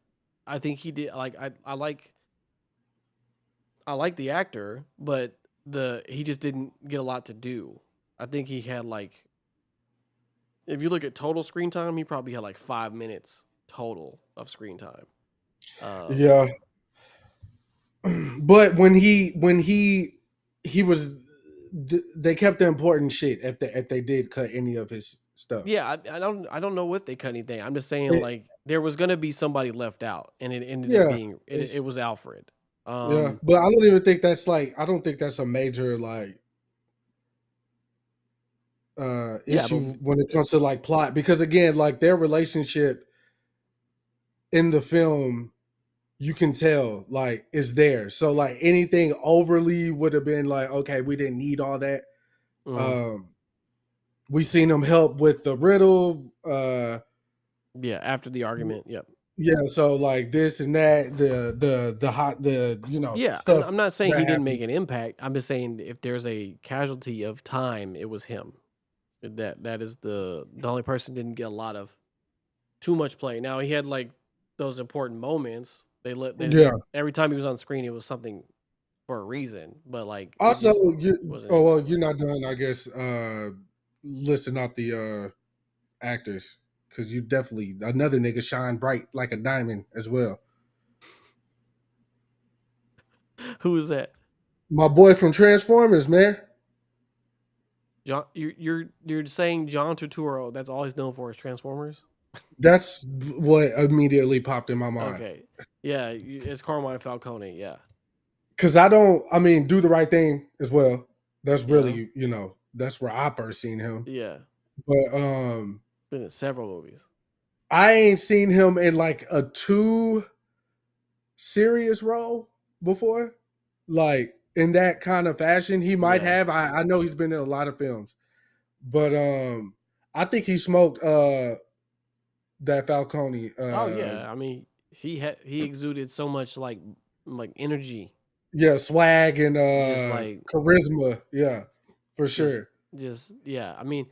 I think he did like I like the actor, but he just didn't get a lot to do. I think he had like if you look at total screen time, he probably had like 5 minutes total of screen time. Um, Yeah. But he was they kept the important shit if they did cut any of his stuff. yeah, I don't know if they cut anything. I'm just saying It, like there was gonna be somebody left out, and it ended up yeah. being It's it was Alfred. yeah. But I don't even think that's like I don't think that's a major like Yeah, but issue when it comes to like plot because again like their relationship in the film you can tell like is there so like anything overly would have been like okay we didn't need all that mm, um we seen them help with the riddle yeah, after the argument, yep. yeah so like this and that the hot the you know Yeah, stuff I'm not saying that he didn't make happened an impact. I'm just saying if there's a casualty of time, it was him. That is the only person didn't get a lot of too much play. Now he had like those important moments. yeah Every time he was on screen, it was something for a reason. But like it also just you wasn't oh well anything. you're not done I guess listing off the actors because you definitely another nigga shine bright like a diamond as well. Who is that? My boy from Transformers, man. John, you're saying John Turturro? That's all he's known for is Transformers. That's what immediately popped in my mind. Okay, yeah, it's Carmine Falcone. Yeah, Cause I don't, I mean, do the right thing as well. That's yeah, really, you know, that's where I first seen him. yeah. But Been in several movies. I ain't seen him in like a too serious role before. Like in that kind of fashion. He might Yeah. have. I know he's been in a lot of films. But I think he smoked that Falcone. Oh yeah. I mean, he exuded so much like energy, Yeah, swag and just like charisma. Yeah, for just sure. just yeah. I mean,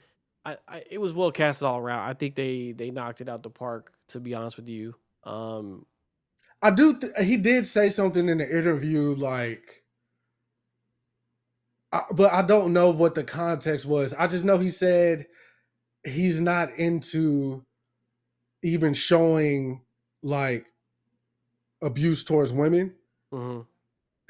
it was well casted all around. I think they knocked it out the park. To be honest with you, I do. He did say something in the interview like but I don't know what the context was. I just know he said he's not into even showing like abuse towards women. Mm-hmm.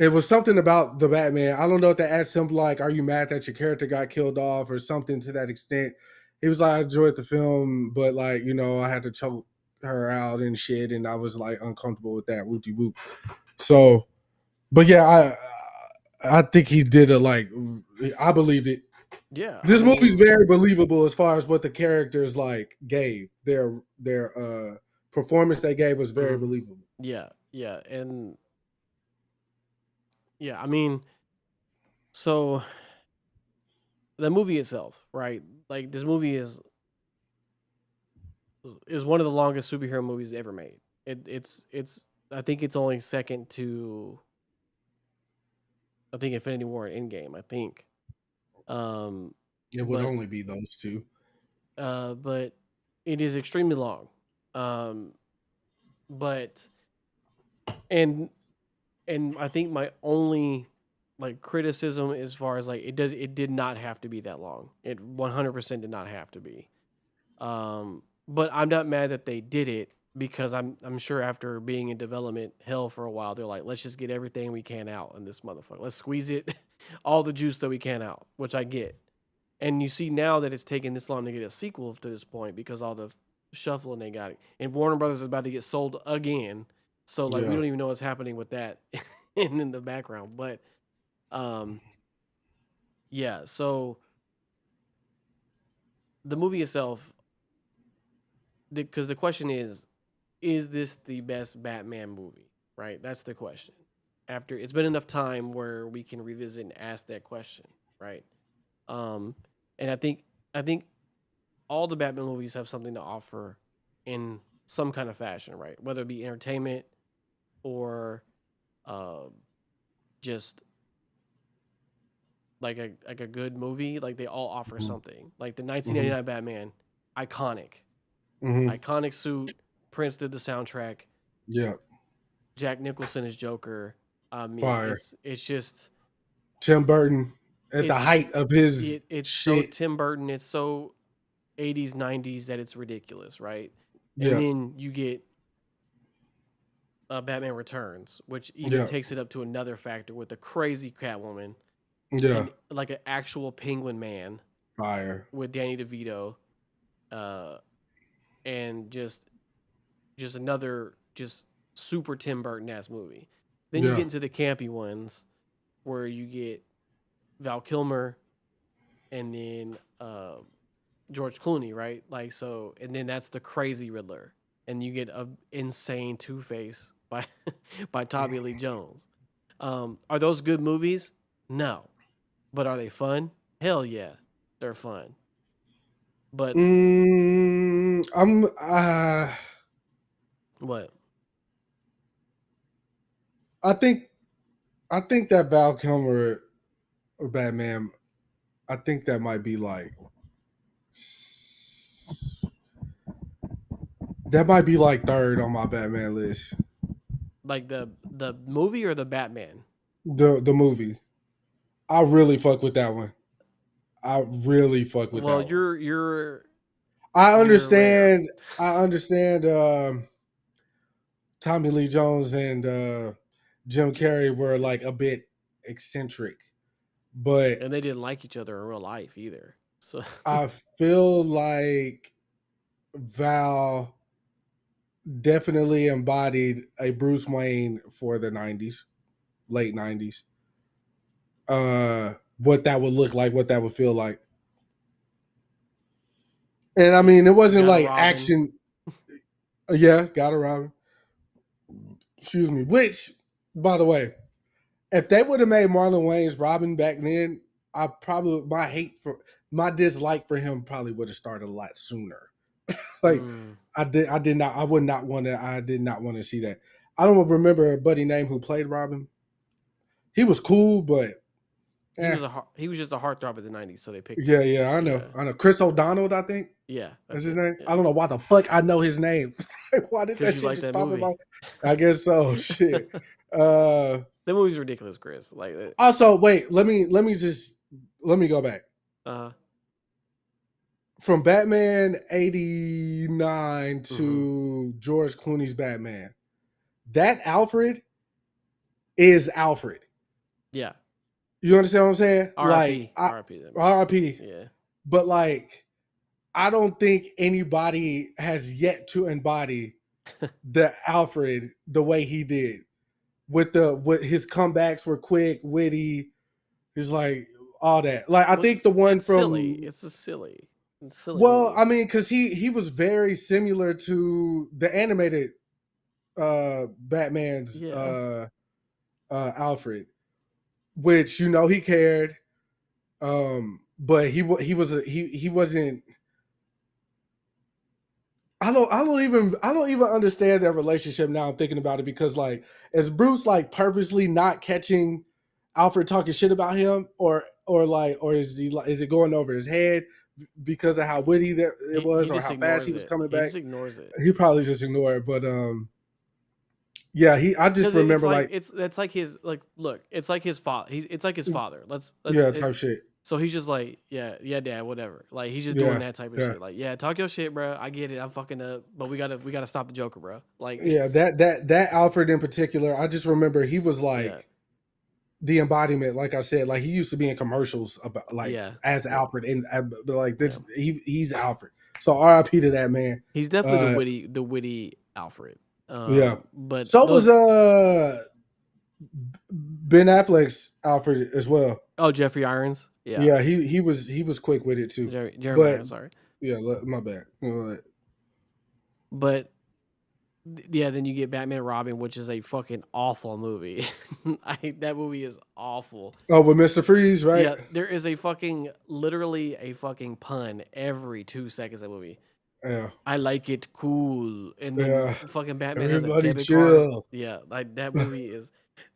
It was something about the Batman. I don't know if they asked him like, "Are you mad that your character got killed off?" or something to that extent. He was like, "I enjoyed the film, but like I had to choke her out and shit, and I was like uncomfortable with that." Whoopty whoop. So, but yeah, I think he did I believed it. Yeah, I This movie's mean, very believable as far as what the characters like gave. Their performance they gave was very believable. yeah, and yeah, I mean, so the movie itself, right? Like this movie is one of the longest superhero movies ever made. It's I think it's only second to Infinity War and Endgame. I think, um, It would but only be those two. but it is extremely long, um, but and I think my only like criticism as far as like it did not have to be that long. It 100% did not have to be. But I'm not mad that they did it because I'm sure after being in development hell for a while, they're like, let's just get everything we can out in this motherfucker. Let's squeeze it, all the juice that we can out, which I get. And you see now that it's taken this long to get a sequel to this point because all the shuffling they got. And Warner Brothers is about to get sold again. So like we Yeah. don't even know what's happening with that in the background. But um yeah, so the movie itself, because the question is this the best Batman movie? Right? That's the question. After it's been enough time where we can revisit and ask that question, right? Um, and I think all the Batman movies have something to offer in some kind of fashion, right? Whether it be entertainment or uh, just like a good movie, like they all offer Mm-hmm. something. Like the Mm-hmm. 1999 Batman, iconic, Mm-hmm. iconic suit. Prince did the soundtrack. Yeah. Jack Nicholson is Joker. I mean, Fire. it's just Tim Burton at the it's height of his it's so shit. Tim Burton. It's so 80s 90s that it's ridiculous, right? And Yeah. then you get Batman Returns, which even Yeah. takes it up to another factor with a crazy Catwoman Yeah. and like an actual Penguin Man Fire. with Danny DeVito, uh, and just another just super Tim Burton ass movie. Then you Yeah. get into the campy ones where you get Val Kilmer and then George Clooney, right? Like so, and then that's the crazy Riddler, and you get a insane Two Face by by Tommy Lee Jones. Are those good movies? No, but are they fun? Hell yeah, they're fun. But I'm what? I think that Val Kilmer Batman, I think that might be like third on my Batman list. Like the movie or the Batman? The movie. I really fuck with that one. I really fuck with Well, that one. I you're rare. understand. I understand. Tommy Lee Jones and Jim Carrey were like a bit eccentric, but And they didn't like each other in real life either. So I feel like Val definitely embodied a Bruce Wayne for the '90s, late '90s. What that would look like, what that would feel like, and I mean, it wasn't got a like Robin. action. Yeah, got around. Excuse me. Which, by the way, if they would have made Marlon Wayne's Robin back then, I probably my dislike for him probably would have started a lot sooner. Like Mm. I did not I would not want to I did not want to see that. I don't remember a buddy name who played Robin. He was cool, but eh. He was just a heartthrob of the '90s, so they picked him. Yeah, I know. Yeah, I know. Chris O'Donnell, I think. yeah, Is that's his it. name? I Yeah, don't know why the fuck I know his name. Why did because that you shit like just that pop in my movie. I guess so. Shit. Uh The movie's ridiculous, Chris. Like, also, wait, let me go back. From Batman 89 to George Clooney's Batman, that Alfred is Alfred. Yeah. You understand what I'm saying? R.I.P. Like, R.I.P. R.I.P. Yeah. But like, I don't think anybody has yet to embody the Alfred the way he did. With his comebacks were quick, witty. He's like all that. Like, I think the one from silly. It's a silly. Well, movie. I mean, because he was very similar to the animated Batman's Alfred, which he cared, but he wasn't. I don't even understand that relationship now. I'm thinking about it because like, is Bruce like purposely not catching Alfred talking shit about him, or is it going over his head because of how witty it was, or how fast he was coming back? He just ignores it. He probably just ignored it, but yeah, I just remember it's like his look, it's like his father. It's like his father. Let's type shit. So he's just like, yeah, dad, whatever. Like he's just doing that type of shit. Like, yeah, talk your shit, bro. I get it. I'm fucking up, but we gotta stop the Joker, bro. Like, yeah, that Alfred in particular, I just remember he was like the embodiment. Like I said, like he used to be in commercials about as Alfred, and like this, he's Alfred. So R.I.P. to that man. He's definitely the witty Alfred. But so was Ben Affleck's Alfred as well. Oh, Jeffrey Irons. Yeah, he was quick with it too. Jeremy Irons, sorry. Yeah, my bad. But yeah, then you get Batman and Robin, which is a fucking awful movie. That movie is awful. Oh, with Mr. Freeze, right? Yeah, there is literally a fucking pun every 2 seconds of that movie. Yeah. I like it cool. And then fucking Batman has a debit card. Yeah, like that movie is.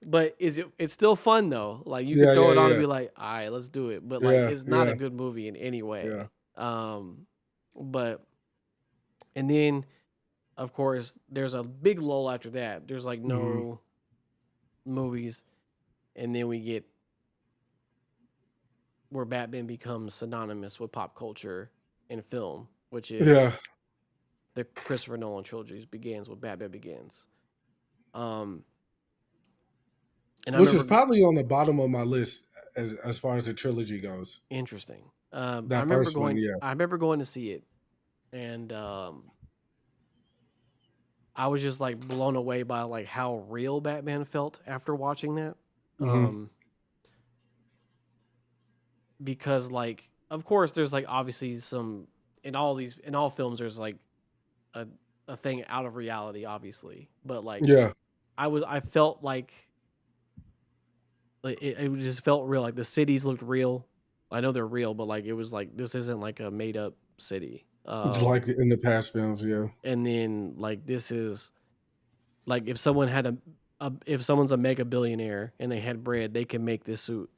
But it's still fun though. Like you can throw it on and be like, all right, let's do it. But like it's not a good movie in any way. Yeah. But and then of course there's a big lull after that. There's like no movies. And then we get where Batman becomes synonymous with pop culture and film, which is the Christopher Nolan trilogy begins with Batman Begins. Which is probably on the bottom of my list as far as the trilogy goes. Interesting. I remember going to see it, and I was just like blown away by like how real Batman felt after watching that. Because like, of course, there's like obviously some in all films there's like a thing out of reality, obviously, but like I felt like it just felt real. Like the cities looked real. I know they're real, but like it was like this isn't like a made up city. Like in the past films, yeah. And then like this is like if someone had if someone's a mega billionaire and they had bread, they can make this suit.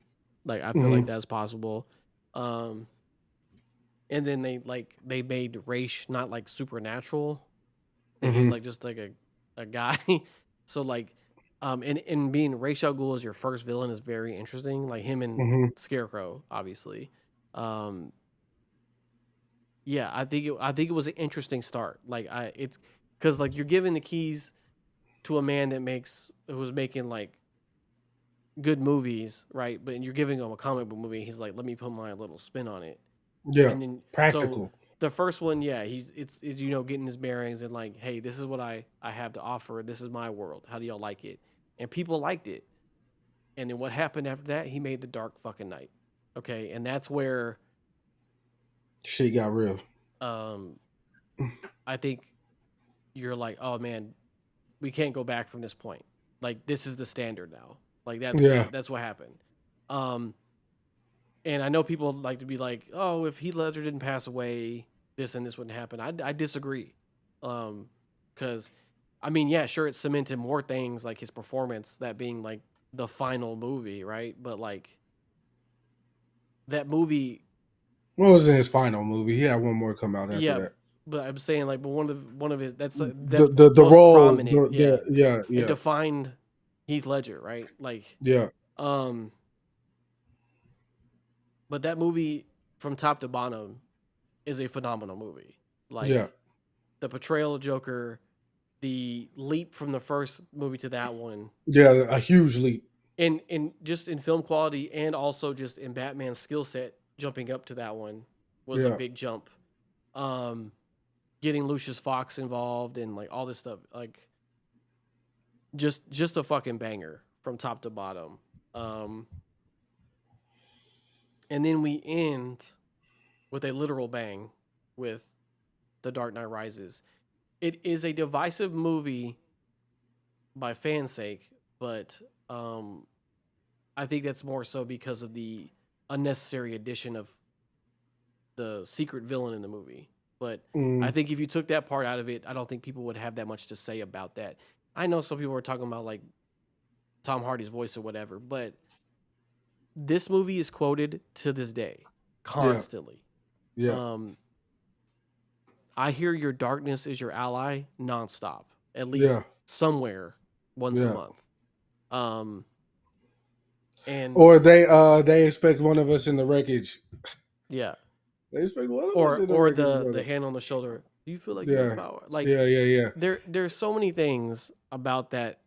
Like I feel like that's possible. And then they made Raish not like supernatural. He's like just like a guy. So like and being Ra's al Ghul as your first villain is very interesting. Like him and Scarecrow, obviously. Yeah, I think it was an interesting start. Like it's because like you're giving the keys to a man who was making like good movies, right? But you're giving him a comic book movie. He's like, let me put my little spin on it. Yeah, and then, practical. So the first one, it's getting his bearings and like, hey, this is what I have to offer. This is my world. How do y'all like it? And people liked it. And then what happened after that? He made The Dark fucking Knight. Okay, and that's where shit got real. I think you're like, oh man, we can't go back from this point. Like this is the standard now. Like that's what happened. And I know people like to be like, oh, if Heath Ledger didn't pass away, this and this wouldn't happen. I disagree. Because I mean, yeah, sure, it cemented more things like his performance, that being like the final movie, right? But like that movie. What was in his final movie? He had one more come out after that. But I'm saying like, but one of his that's the role, prominent, yeah. It defined Heath Ledger, right? Like, Yeah. but that movie from top to bottom is a phenomenal movie. Yeah. Like the portrayal of Joker, the leap from the first movie to that one. Yeah, a huge leap. In just in film quality and also just in Batman's skill set, jumping up to that one was a Yeah. big jump. Um, Getting Lucius Fox involved and like all this stuff, like just a fucking banger from top to bottom. Um, and then we end with a literal bang with The Dark Knight Rises. It is a divisive movie by fan's sake, but I think that's more so because of the unnecessary addition of the secret villain in the movie. But I think if you took that part out of it, I don't think people would have that much to say about that. I know some people are talking about like Tom Hardy's voice or whatever, but this movie is quoted to this day constantly. Yeah. I hear your darkness is your ally nonstop, at least somewhere once a month. And or they expect one of us in the wreckage. Yeah. They expect one of us in the wreckage. Or the hand on the shoulder. Do you feel like you have power? Like yeah. There's so many things about that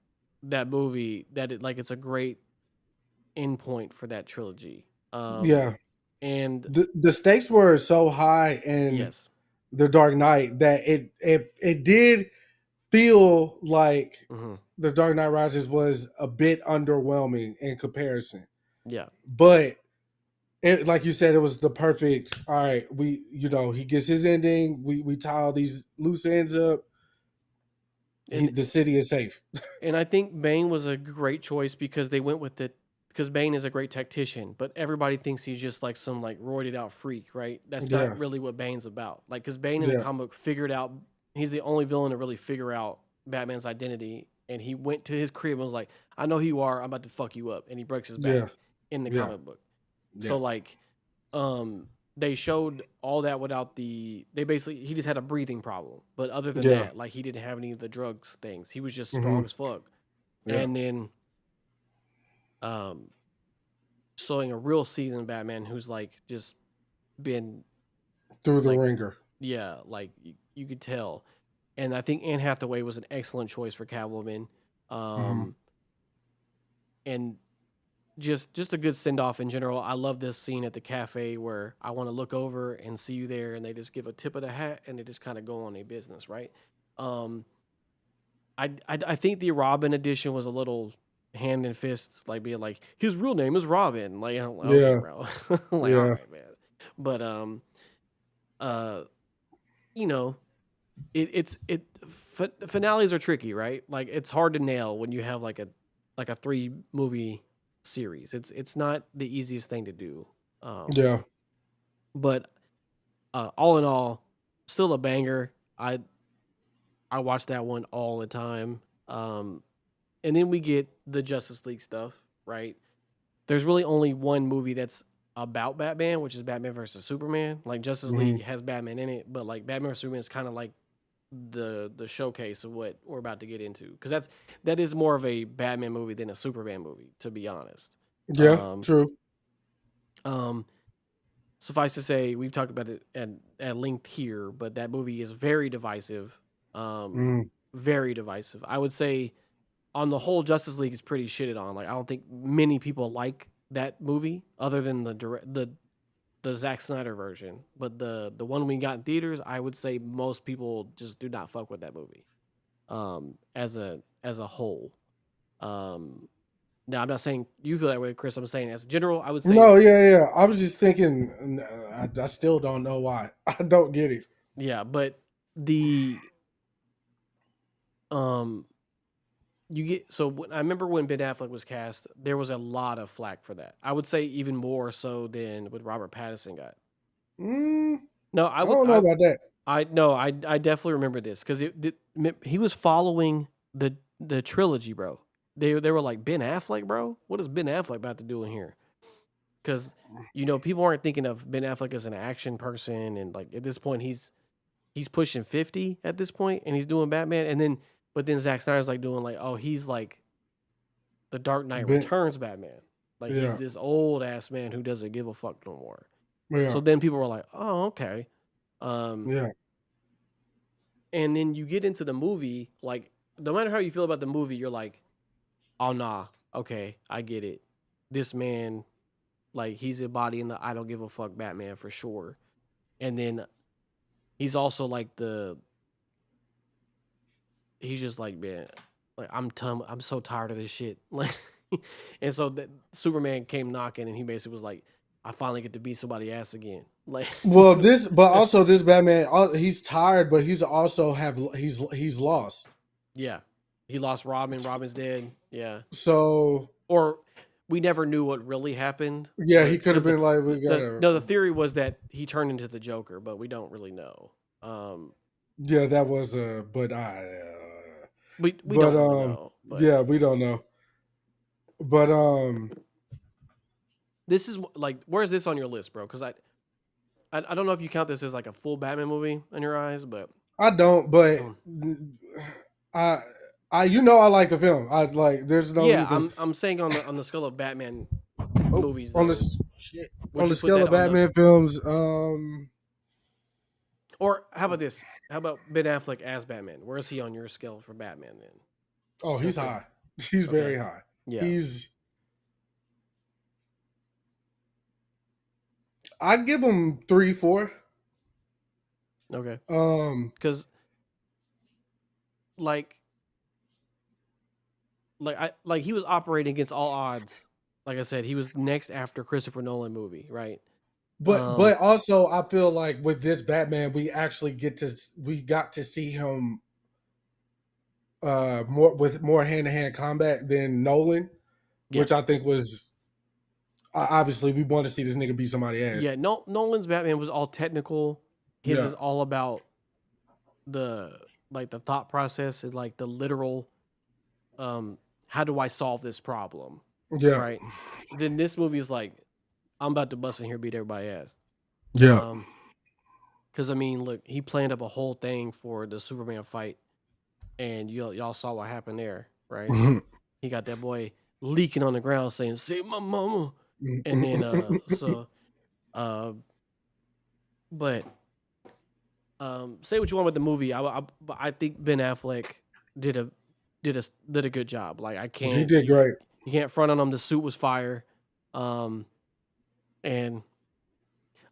movie that it's a great endpoint for that trilogy. And the stakes were so high in The Dark Knight that it did feel like The Dark Knight Rises was a bit underwhelming in comparison. Yeah. But it, like you said, it was the perfect. All right, he gets his ending. We tie all these loose ends up. The city is safe. And I think Bane was a great choice because they went with it. Because Bane is a great tactician, but everybody thinks he's just like some like roided out freak, right? That's not really what Bane's about. Like, because Bane in the comic figured out, he's the only villain to really figure out Batman's identity, and he went to his crib and was like, "I know who you are. I'm about to fuck you up," and he breaks his back in the comic book. So like, they showed all that without he just had a breathing problem, but other than that, like he didn't have any of the drugs things. He was just strong as fuck, and then. Showing a real seasoned Batman who's like just been through the ringer. Yeah, like you could tell. And I think Anne Hathaway was an excellent choice for Catwoman. And just a good send off in general. I love this scene at the cafe where I want to look over and see you there, and they just give a tip of the hat and they just kind of go on their business, right? I think the Robin edition was a little hand and fists, like being like his real name is Robin. Like, okay, bro. Like, all right, man. But finales are tricky, right? Like, it's hard to nail when you have like a 3 movie series. It's not the easiest thing to do. But all in all, still a banger. I watch that one all the time. And then we get the Justice League stuff, right? There's really only one movie that's about Batman, which is Batman versus Superman. Like, Justice League has Batman in it, but like Batman versus Superman is kind of like the showcase of what we're about to get into, because that is more of a Batman movie than a Superman movie, to be honest. True. Suffice to say, we've talked about it at length here, but that movie is very divisive. Very divisive. I would say on the whole, Justice League is pretty shitted on. Like, I don't think many people like that movie other than the Zack Snyder version. But the one we got in theaters, I would say most people just do not fuck with that movie. As a whole. Now, I'm not saying you feel that way, Chris. I'm saying as general, I would say no. Yeah. I was just thinking. I still don't know why. I don't get it. Yeah, but I remember when Ben Affleck was cast, there was a lot of flack for that. I would say even more so than what Robert Pattinson got. No, I don't know about that. I definitely remember this because he was following the trilogy, bro. They were like, Ben Affleck, bro. What is Ben Affleck about to do in here? Because people aren't thinking of Ben Affleck as an action person, and like at this point he's pushing 50 at this point, and he's doing Batman, but then Zack Snyder's like doing like, oh, he's like the Dark Knight Returns Batman. Like yeah. he's this old ass man who doesn't give a fuck no more. Yeah. So then people were like, "Oh, okay." Yeah. And then you get into the movie, like no matter how you feel about the movie, you're like, "Oh nah, okay, I get it. This man, like he's embodying the I don't give a fuck Batman for sure." And then he's also like he's just like, man, like I'm so tired of this shit. Like, and so that Superman came knocking, and he basically was like, I finally get to beat somebody ass again. Like, well, but also this Batman, he's tired, but he's also he's lost. Yeah, he lost Robin. Robin's dead. Yeah. So, or we never knew what really happened. Yeah, he could have been like, we got the theory was that he turned into the Joker, but we don't really know. Yeah, that was but we don't really know. But. Yeah, we don't know. But this is like, where's this on your list, bro? Because I don't know if you count this as like a full Batman movie in your eyes, but I don't. But I I like the film. I like. There's no. Yeah, I'm saying on the scale of Batman movies. On the scale of Batman films. Or how about this? How about Ben Affleck as Batman? Where is he on your scale for Batman then? Oh, he's high. He's very high. Yeah. I'd give him 3, 4. Okay. Because like he was operating against all odds. Like I said, he was next after Christopher Nolan movie, right? But also I feel like with this Batman, we got to see him more hand-to-hand combat than Nolan, which I think was obviously we want to see this nigga beat somebody ass. Yeah, Nolan's Batman was all technical. His is all about the thought process and like the literal how do I solve this problem? Yeah. Right. Then this movie is like, I'm about to bust in here, beat everybody ass. Yeah. Because I mean, look, he planned up a whole thing for the Superman fight, and y'all saw what happened there, right? Mm-hmm. He got that boy leaking on the ground saying, "Save my mama," and then but say what you want with the movie. I think Ben Affleck did a good job. Like I can't. He did great. You can't front on him. The suit was fire, and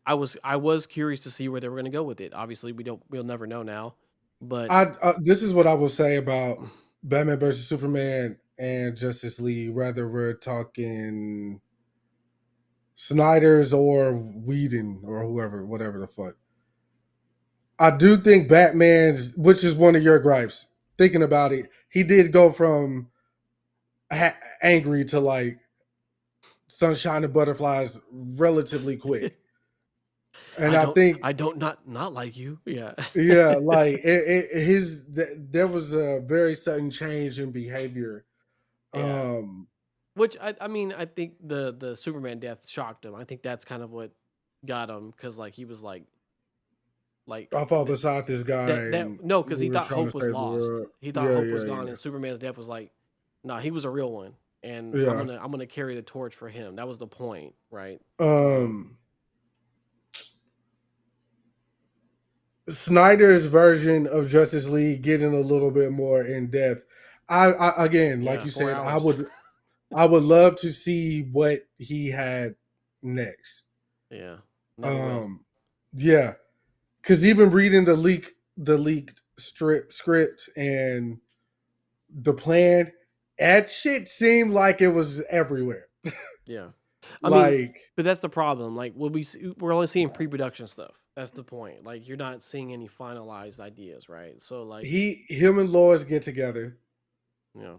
I was curious to see where they were going to go with it. Obviously, we'll never know now. But this is what I will say about Batman versus Superman and Justice League. Whether we're talking Snyder's or Whedon or whoever, whatever the fuck. I do think Batman's, which is one of your gripes, thinking about it, he did go from angry to like sunshine and butterflies relatively quick. And I think I don't not like you. Yeah. Yeah, like there was a very sudden change in behavior. Yeah. Which I mean, I think the Superman death shocked him. I think that's kind of what got him, because like he was like I fall beside this guy. No, because he thought hope was lost. He thought hope was gone, and Superman's death was like, nah, he was a real one, and I'm gonna carry the torch for him. That was the point, right? Snyder's version of Justice League getting a little bit more in depth. I again, like you said, I would love to see what he had next. Yeah. Yeah. Because even reading the leaked script and the plan, that shit seemed like it was everywhere. Yeah. I mean, but that's the problem. Like, we're only seeing pre-production stuff. That's the point. Like, you're not seeing any finalized ideas, right? So, like, him and Lois get together. Yeah.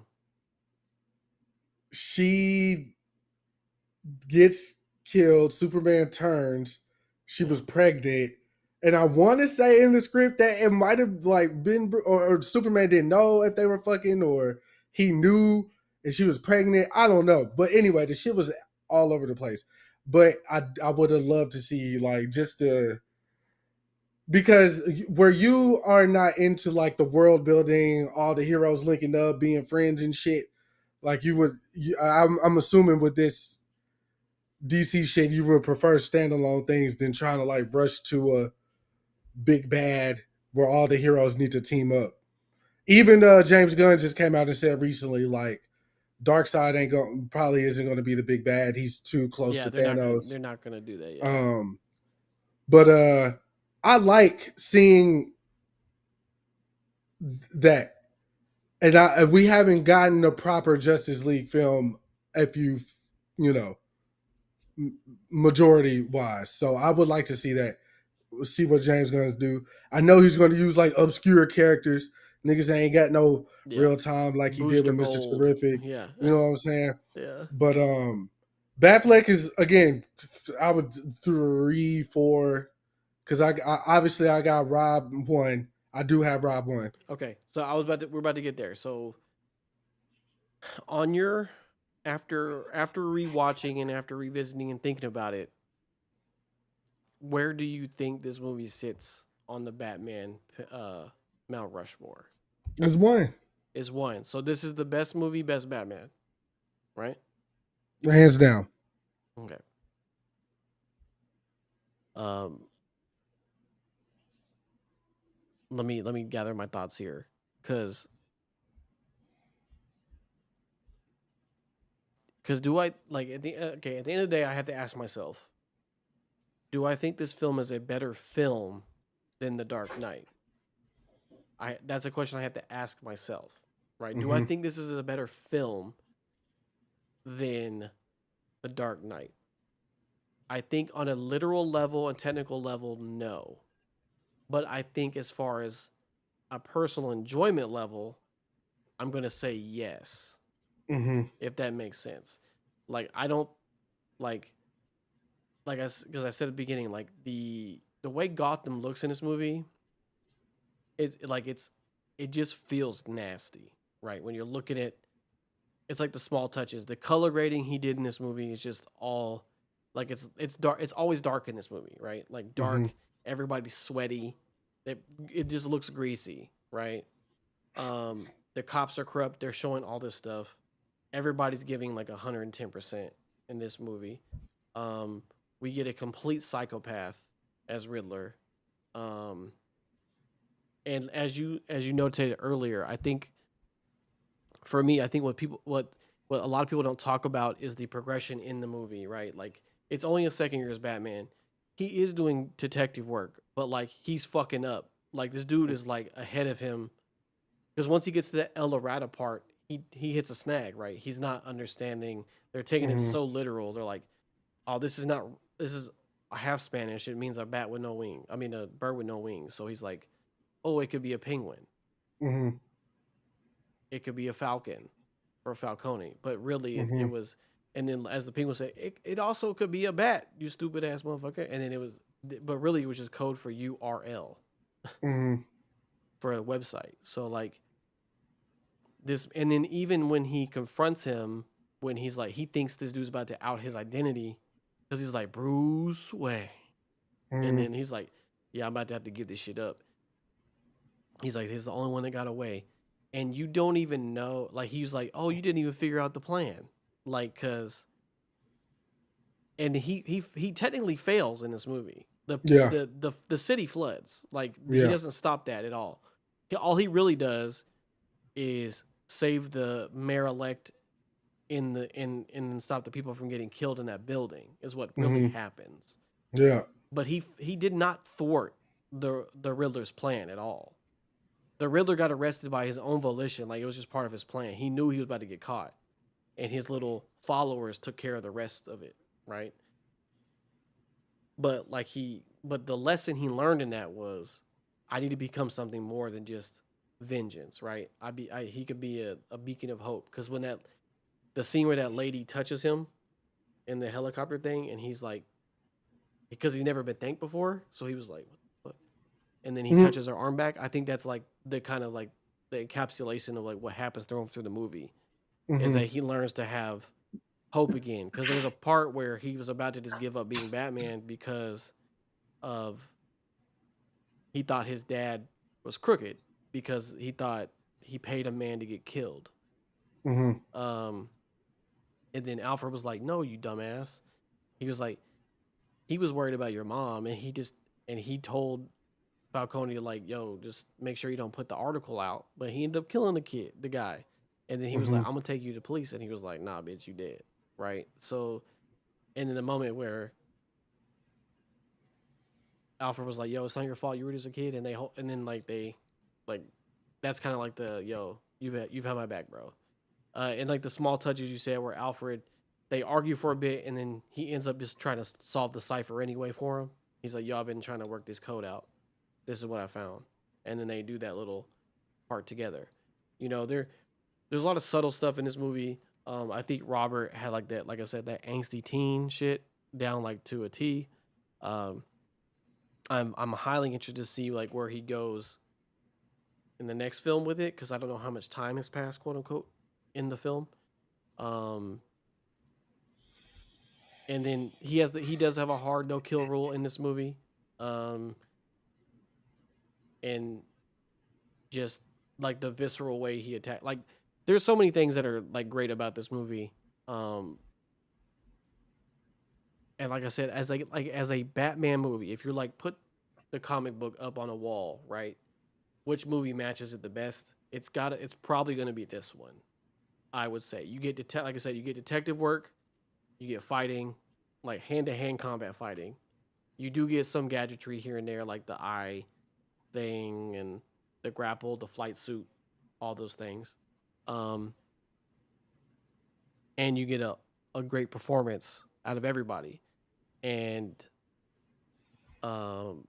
She gets killed. Superman turns. She was pregnant. And I want to say in the script that it might have like been, or Superman didn't know if they were fucking, or he knew and she was pregnant. I don't know. But anyway, the shit was all over the place. But I would have loved to see like just because where you are not into like the world building, all the heroes linking up, being friends and shit. Like you would, I'm assuming with this DC shit, you would prefer standalone things than trying to like rush to a big bad where all the heroes need to team up. Even James Gunn just came out and said recently, like Darkseid ain't going probably isn't going to be the big bad. He's too close Yeah, to Thanos. they're not gonna do that. Yeah. But I like seeing that, and we haven't gotten a proper Justice League film. If you know, majority wise, so I would like to see that. See what James Gunn's do. I know he's going to use like obscure characters. Niggas ain't got no Yeah. real time like he did Booster with Mister Gold. Terrific. Yeah. You know what I'm saying? Yeah. But Batfleck is again. I would 3, 4 because I obviously I got Rob 1. I do have Rob 1. Okay, so we're about to get there. So on your after rewatching and after revisiting and thinking about it, where do you think this movie sits on the Batman Mount Rushmore? It's 1. Is 1. So this is the best movie, best Batman, right? Hands down. Okay. Um let me gather my thoughts here cuz do I like at the at the end of the day I have to ask myself, do I think this film is a better film than The Dark Knight? That's a question I have to ask myself, right? Mm-hmm. Do I think this is a better film than The Dark Knight? I think on a literal level and technical level, no. But I think as far as a personal enjoyment level, I'm going to say yes. Mm-hmm. If that makes sense. Like, I don't, like because I said at the beginning, like, the way Gotham looks in this movie, it just feels nasty, right? When you're looking at, it's like the small touches. The color grading he did in this movie is just all, like, it's dark. It's always dark in this movie, right? Like dark. Mm-hmm. Everybody's sweaty. It just looks greasy, right? The cops are corrupt. They're showing all this stuff. Everybody's giving like 110% in this movie. We get a complete psychopath as Riddler. And as you notated earlier, I think for me, I think what a lot of people don't talk about is the progression in the movie, right? Like, it's only a second year as Batman. He is doing detective work, but like, he's fucking up. Like, this dude is like ahead of him, because once he gets to the El Dorado part, he hits a snag, right? He's not understanding. They're taking it so literal. They're like, oh, this is half Spanish. It means a bat with no wing. I mean, a bird with no wings. So he's like, oh, it could be a penguin. Mm-hmm. It could be a falcon or a falcone. But really, it was. And then, as the penguin said, it also could be a bat, you stupid ass motherfucker. And then it was, but really, it was just code for URL for a website. So, like, this, and then even when he confronts him, when he's like, he thinks this dude's about to out his identity, because he's like, Bruce Wayne. And then he's like, yeah, I'm about to have to give this shit up. He's like, he's the only one that got away. And you don't even know, like, he was like, oh, you didn't even figure out the plan. Like, because, and he technically fails in this movie. The city floods. Like, he doesn't stop that at all. All he really does is save the mayor-elect and stop the people from getting killed in that building, is what really happens. Yeah. But he did not thwart the Riddler's plan at all. The Riddler got arrested by his own volition. Like, it was just part of his plan. He knew he was about to get caught, and his little followers took care of the rest of it, right? But the lesson he learned in that was, I need to become something more than just vengeance, right? He could be a beacon of hope. Because when the scene where that lady touches him in the helicopter thing, and he's like, because he's never been thanked before, so he was like, what? And then he touches her arm back. I think that's like the kind of like the encapsulation of like what happens through the movie, is that he learns to have hope again. Because there's a part where he was about to just give up being Batman because of, he thought his dad was crooked, because he thought he paid a man to get killed. Mm-hmm. And then Alfred was like, "No, you dumbass." He was like, he was worried about your mom, and he told Falcone like, "Yo, just make sure you don't put the article out." But he ended up killing the guy, and then he was like, Mm-hmm. "I'm gonna take you to police," and he was like, "Nah, bitch, you dead." Right. So, and in the moment where Alfred was like, "Yo, it's not your fault. You were just a kid," and and then like, that's kind of like the yo, you've had my back, bro. And like the small touches you said, where Alfred, they argue for a bit, and then he ends up just trying to solve the cipher anyway for him. He's like, "Yo, I've been trying to work this code out. This is what I found," and then they do that little part together. You know, there's a lot of subtle stuff in this movie. I think Robert had like that, like I said, that angsty teen shit down like to a T. Um, I'm highly interested to see like where he goes in the next film with it, because I don't know how much time has passed, quote unquote, in the film. Um, and then he does have a hard no kill rule in this movie, um, and just like the visceral way he attacked. Like, there's so many things that are like great about this movie. Um, and like I said, as a Batman movie, if you're like put the comic book up on a wall, right? Which movie matches it the best? It's probably going to be this one. I would say you get like I said, you get detective work, you get fighting, like hand to hand combat fighting. You do get some gadgetry here and there, like the eye thing and the grapple, the flight suit, all those things. Um, and you get a great performance out of everybody. And um,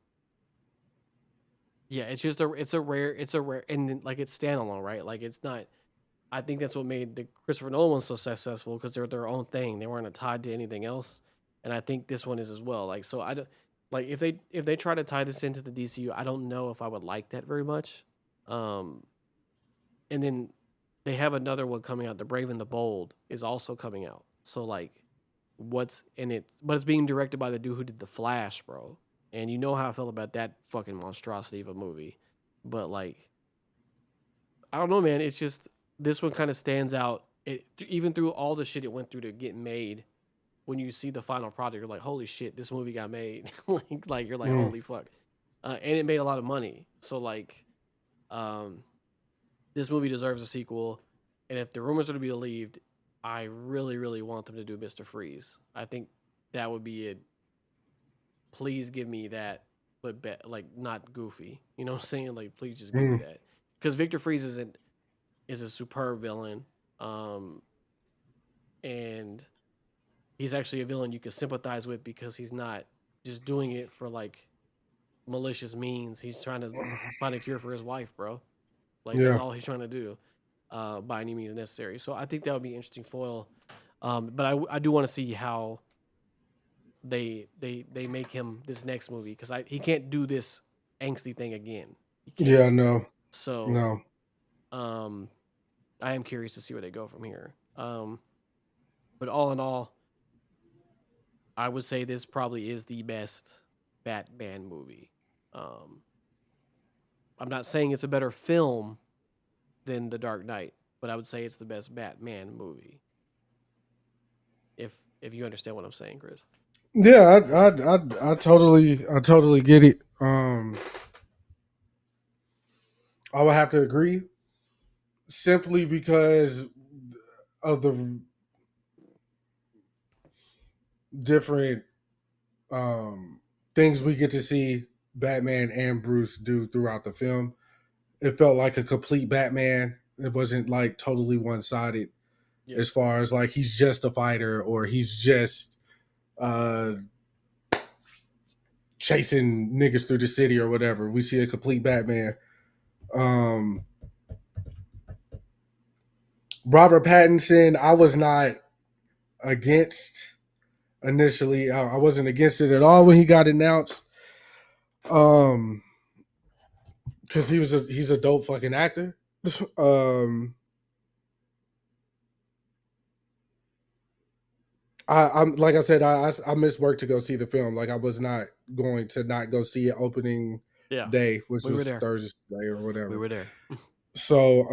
yeah, it's a rare, and like it's standalone, right? Like it's not. I think that's what made the Christopher Nolan ones so successful, because they're their own thing. They weren't tied to anything else, and I think this one is as well. Like, so I don't like if they try to tie this into the DCU, I don't know if I would like that very much. Um, and then they have another one coming out. The Brave and the Bold is also coming out. So like, what's in it? But it's being directed by the dude who did the Flash, bro. And you know how I feel about that fucking monstrosity of a movie. But like, I don't know, man. It's just this one kind of stands out. It even through all the shit it went through to get made. When you see the final product, you're like, holy shit, this movie got made. Like you're like, holy fuck, and it made a lot of money. So like, um, this movie deserves a sequel. And if the rumors are to be believed, I really, really want them to do Mr. Freeze. I think that would be it. Please give me that, but like not goofy. You know what I'm saying? Like, please just give me that, because Victor Freeze is a superb villain, and he's actually a villain you can sympathize with, because he's not just doing it for like malicious means. He's trying to find a cure for his wife, bro. Like that's all he's trying to do, by any means necessary. So I think that would be interesting foil. But I do want to see how they make him this next movie, because he can't do this angsty thing again. He can't. Yeah, no, So, no. I am curious to see where they go from here. But all in all, I would say this probably is the best Batman movie. Um, I'm not saying it's a better film than The Dark Knight, but I would say it's the best Batman movie. If you understand what I'm saying, Chris. Yeah, I totally get it. I would have to agree, simply because of the different things we get to see Batman and Bruce do throughout the film. It felt like a complete Batman. It wasn't like totally one sided, Yeah. as far as like he's just a fighter or he's just uh, chasing niggas through the city or whatever. We see a complete Batman. Um, Robert Pattinson, I was not against initially. I wasn't against it at all when he got announced. Um, because he's a dope fucking actor. um, I'm like I said, I missed work to go see the film. Like I was not going to not go see it opening day, which we were was there. Thursday or whatever. We were there. So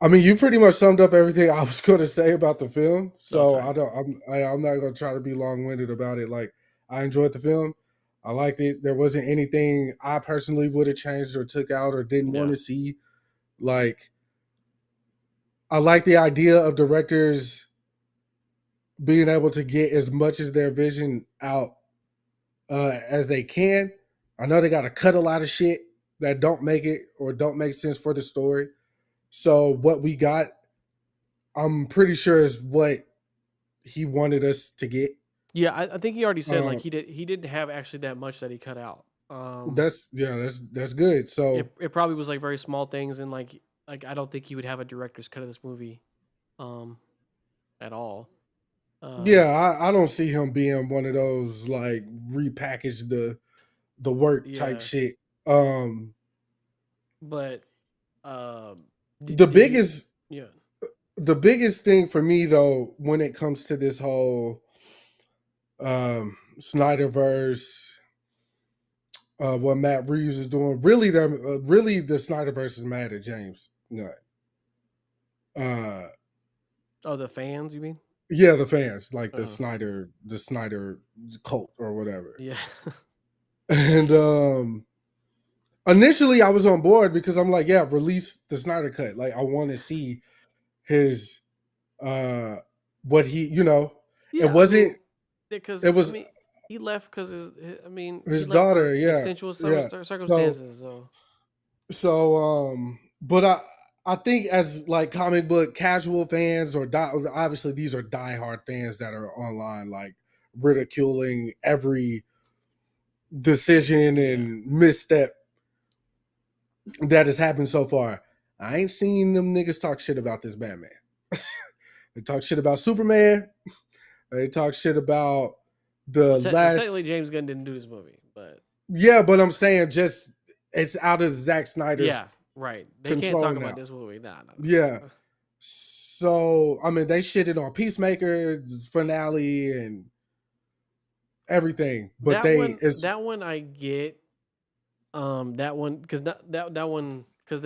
I mean, you pretty much summed up everything I was going to say about the film. So Okay. I don't. I'm not going to try to be long winded about it. Like I enjoyed the film. I liked it. There wasn't anything I personally would have changed or took out or didn't want Yeah. to see. Like I like the idea of directors being able to get as much as their vision out as they can. I know they got to cut a lot of shit that don't make it or don't make sense for the story. So what we got, I'm pretty sure is what he wanted us to get. Yeah, I think he already said like Um, he didn't have actually that much that he cut out. that's good. So It probably was like very small things and like I don't think he would have a director's cut of this movie, um, at all. yeah, Um, I don't see him being one of those like repackage the work type yeah, shit. but um, The did you? biggest Yeah. the biggest thing for me though when it comes to this whole Snyderverse, what Matt Reeves is doing, really the Snyderverse is mad at James. No, Oh, the fans, you mean? yeah, the fans like Uh, The Snyder cult or whatever. yeah. And initially, I was on board because I'm like, yeah, release the Snyder cut. Like, I want to see his uh what he, it Yeah, I wasn't. mean, because It was he left because I mean, he his left daughter. for Yeah, extenuous yeah. So circumstances. So but I think as like comic book casual fans or obviously these are diehard fans that are online like ridiculing every decision yeah, and misstep that has happened so far. I ain't seen them niggas talk shit about this Batman. They talk shit about Superman. They talk shit about the well, technically last. James Gunn didn't do this movie, but Yeah, but I'm saying just it's out of Zack Snyder's yeah, right. They can't control talk about now. this movie. Nah, nah, Yeah. nah. So I mean, they shitted on Peacemaker finale and everything, but That one I get. That one because that one because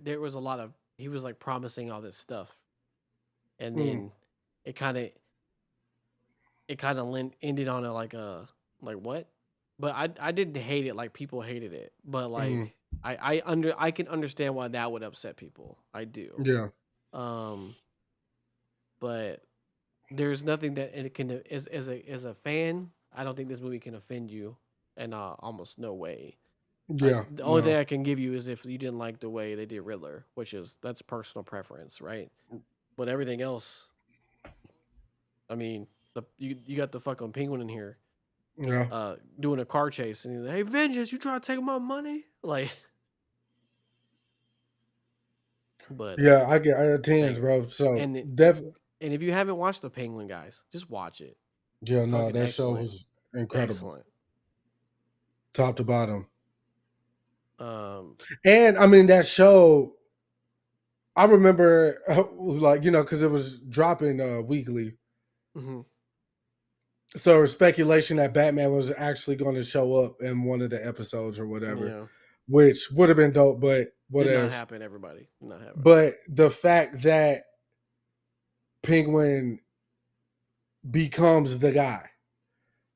there was a lot of he was like promising all this stuff, and mm, then it kind of ended on a like what, but I didn't hate it like people hated it, but mm, like I can understand why that would upset people. I do. yeah, Um, but there's nothing that it can as a fan. I don't think this movie can offend you, and almost no way. yeah, The only thing no, I can give you is if you didn't like the way they did Riddler, which is that's personal preference, right? But everything else, I mean, you got the fucking penguin in here, yeah, doing a car chase, and he's like, "Hey, Vengeance, you try to take my money?" Like, but yeah. I get tens, like, bro. So and and if you haven't watched the Penguin, guys, just watch it. yeah, no, Fucking that show excellent, was incredible, excellent. top to bottom. Um, And I mean that show. I remember, like because it was dropping weekly, mhm. so there was speculation that Batman was actually going to show up in one of the episodes or whatever, Yeah, which would have been dope, but did not whatevs. happen. Everybody did not happen. But the fact that Penguin becomes the guy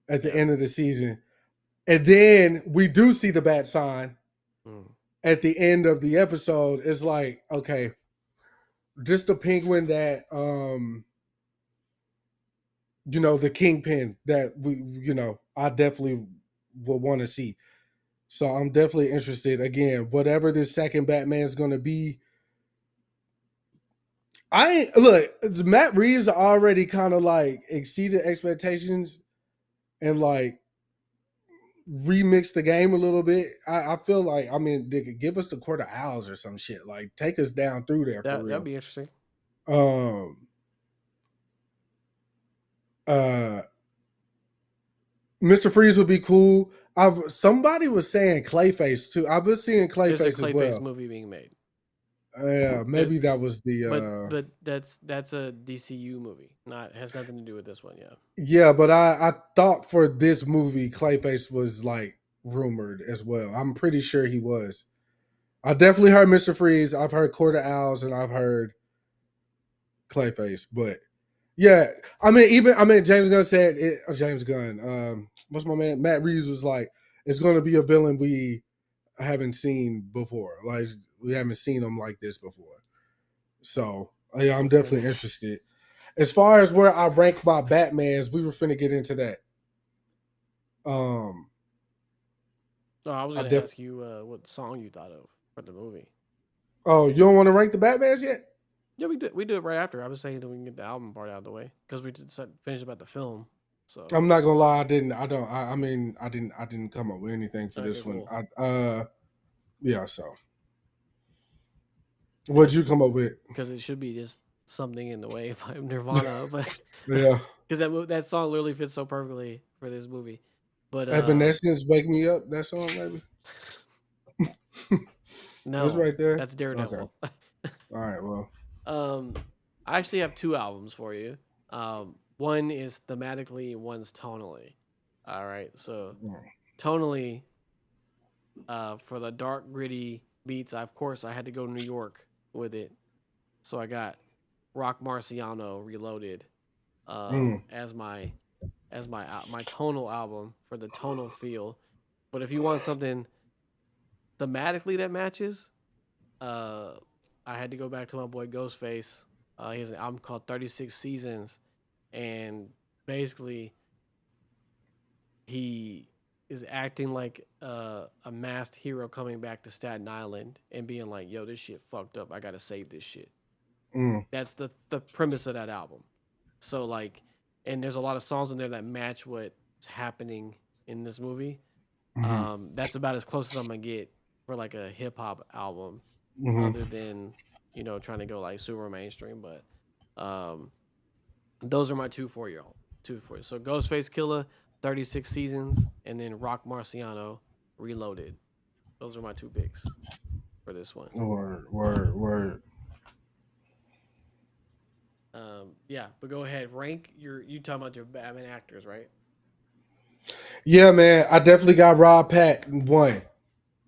at the Yeah. end of the season, and then we do see the bat sign Mm. at the end of the episode, it's like, okay, just the Penguin that the Kingpin that I definitely will want to see. So I'm definitely interested. Again, whatever this second Batman's going to be, I look. Matt Reeves already kind of like exceeded expectations and like remix the game a little bit. I feel like I mean they could give us the Court of Owls or some shit. Like take us down through there for That'd real. be interesting. Um uh Mr. Freeze would be cool. Somebody was saying Clayface too. I've been seeing There's a Clayface as Clayface well. movie being made. Yeah, It, maybe that was the but that's a DCU movie. Not has nothing to do with this one. Yeah. yeah, but I thought for this movie Clayface was like rumored as well. I'm pretty sure he was. I definitely heard Mr. Freeze. I've heard Court of Owls, and I've heard Clayface. But yeah, James Gunn said it. James Gunn. What's my man? Matt Reeves was like, it's going to be a villain we haven't seen before. Like we haven't seen him like this before. So yeah, I'm definitely interested. As far as where I rank my Batmans, we were finna get into that. No, I was going to ask you what song you thought of for the movie. Oh, you don't want to rank the Batmans yet? Yeah, we do it right after. I was saying that we can get the album part out of the way because we did finish about the film. So I'm not gonna lie, I didn't. I don't. I mean, I didn't come up with anything for this one. Cool. Yeah. So, what'd you come up with? Because it should be just something in the way by Nirvana, but yeah, because that song literally fits so perfectly for this movie. But Evanescence, "Wake Me Up," that song, maybe. No, it's right there. That's Daredevil. Okay. All right. Well, I actually have two albums for you. One is thematically, one's tonally. All right, so tonally, for the dark, gritty beats, of course, I had to go New York with it. So I got Rock Marciano Reloaded as my tonal album for the tonal feel. But if you want something thematically that matches, I had to go back to my boy Ghostface. He has an album called 36 Seasons, and basically he is acting like a masked hero coming back to Staten Island and being like, yo, this shit fucked up. I gotta save this shit. That's the premise of that album. So like, and there's a lot of songs in there that match what's happening in this movie. That's about as close as I'm gonna get for like a hip hop album, other than trying to go like super mainstream. But those are my two for you. So Ghostface Killer, 36 Seasons, and then Rock Marciano Reloaded. Those are my two picks for this one. Word. Yeah, but go ahead. Rank you talking about your Batman actors, right? Yeah, man. I definitely got Rob Pat one,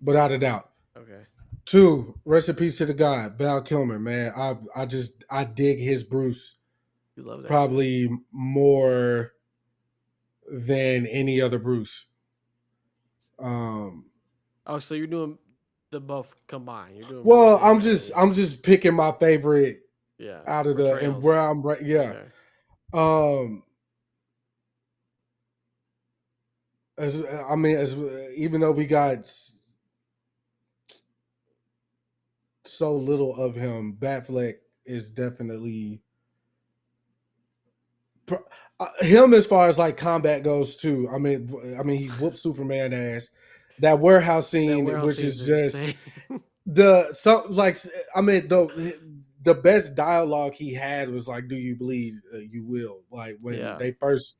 without a doubt. Okay. 2, rest in peace to the guy, Val Kilmer, man. I dig his Bruce. You love that probably shit. More than any other Bruce. Oh, so you're doing the both combined. You're doing well, I'm just picking my favorite out of portrayals. and where I'm right. Yeah. Okay. As even though we got so little of him, Batfleck is definitely him as far as like combat goes too. I mean he whooped Superman ass. That warehouse scene, which is just the best dialogue he had was like, "Do you bleed? You will." Like when they first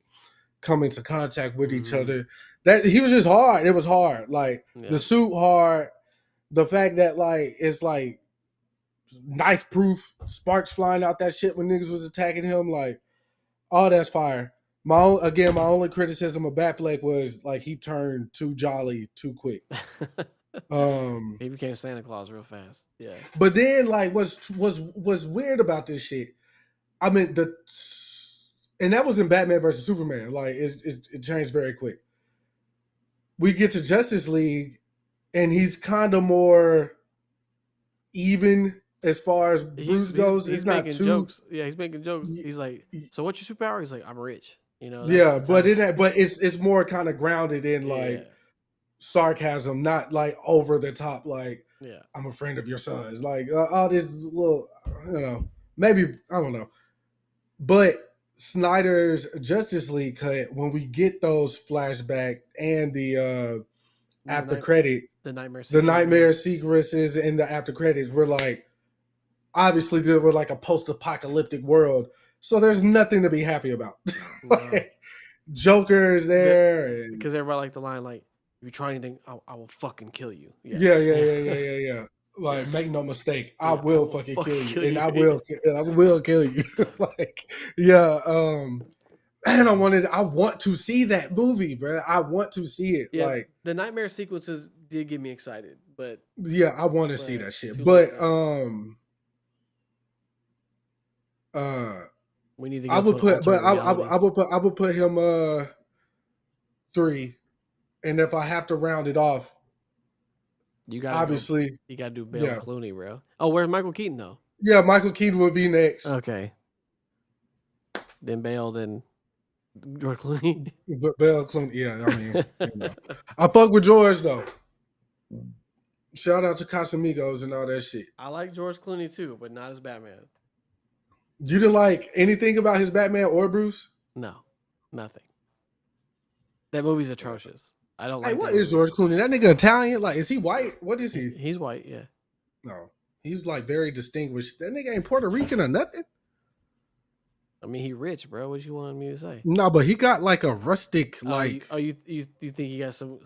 come into contact with each other, that he was just hard. It was hard. Like the suit hard. The fact that like it's like knife proof, sparks flying out that shit when niggas was attacking him. Like, oh, that's fire. My only criticism of Batfleck was like he turned too jolly too quick. He became Santa Claus real fast. Yeah. But then like what's weird about this shit? I mean and that was in Batman versus Superman. Like it changed very quick. We get to Justice League, and he's kind of more even as far as Bruce goes. He's making jokes. Yeah, he's making jokes. He's like, "So what's your superpower?" He's like, "I'm rich." Yeah, but it's more kind of grounded in like sarcasm, not like over the top. Like, I'm a friend of your son's. Like all this little, maybe I don't know, but Snyder's Justice League cut, when we get those flashback and the after credit, the nightmare sequences and the after credits, we're like, obviously they were like a post-apocalyptic world, so there's nothing to be happy about. Like, Joker's there because everybody liked the line like, "If you try anything, I will fucking kill you." Yeah. Like, make no mistake, I will fucking kill you, and I will kill you. Like, yeah. And I want to see that movie, bro. I want to see it. Yeah, like the nightmare sequences did get me excited. but yeah, I want to see that shit. But we need to I go to would an put, but alternate reality. I would put him 3, and if I have to round it off, You gotta obviously, you gotta do Bale yeah, Clooney, bro. Oh, where's Michael Keaton though? yeah, Michael Keaton would be next. Okay, then Bale, then George Clooney. But Bale Clooney, yeah, I mean, I fuck with George though. Shout out to Casamigos and all that shit. I like George Clooney too, but not as Batman. You didn't like anything about his Batman or Bruce? No, nothing. That movie's atrocious. I don't like. Hey, what is George Clooney? That nigga Italian? Like, is he white? What is he? He's white, yeah. No, he's like very distinguished. That nigga ain't Puerto Rican or nothing. I mean, he rich, bro. What you want me to say? No, but he got like a rustic like. You think he got some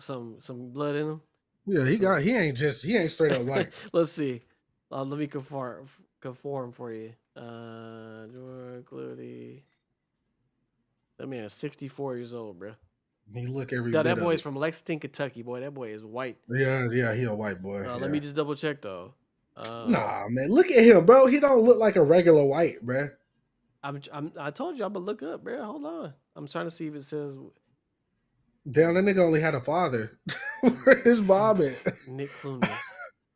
blood in him? Yeah, he ain't straight up white. Let's see. Let me conform for you. George Clooney. That man is 64 years old, bro. He look every bit that boy's from Lexington, Kentucky, boy. That boy is white. Yeah, he a white boy. Let me just double check though. Nah, man, look at him, bro. He don't look like a regular white, bro. I told you I'm gonna look up, bro. Hold on. I'm trying to see if it says. Damn, that nigga only had a father. Where his mom at? Nick Clooney.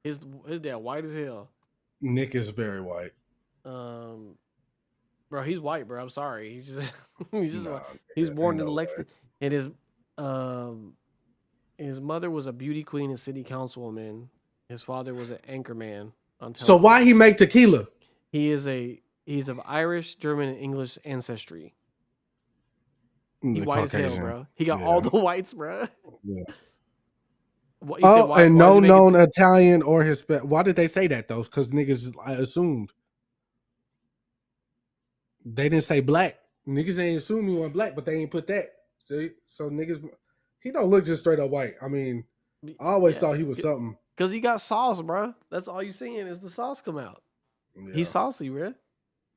His dad white as hell. Nick is very white. Bro, he's white, bro. I'm sorry. He's just he's born in Lexington, and his mother was a beauty queen and city councilwoman. His father was an anchorman on television. So why he make tequila? He's of Irish, German, and English ancestry. He's white as hell, bro. He got all the whites, bro. Yeah. And no known Italian or Hispanic. Why did they say that though? Because niggas assumed. They didn't say black. Niggas ain't assume you want black, but they ain't put that. See? So niggas, he don't look just straight up white. I mean, I always thought he was something. Because he got sauce, bro. That's all you seeing is the sauce come out. Yeah. He's saucy, bro.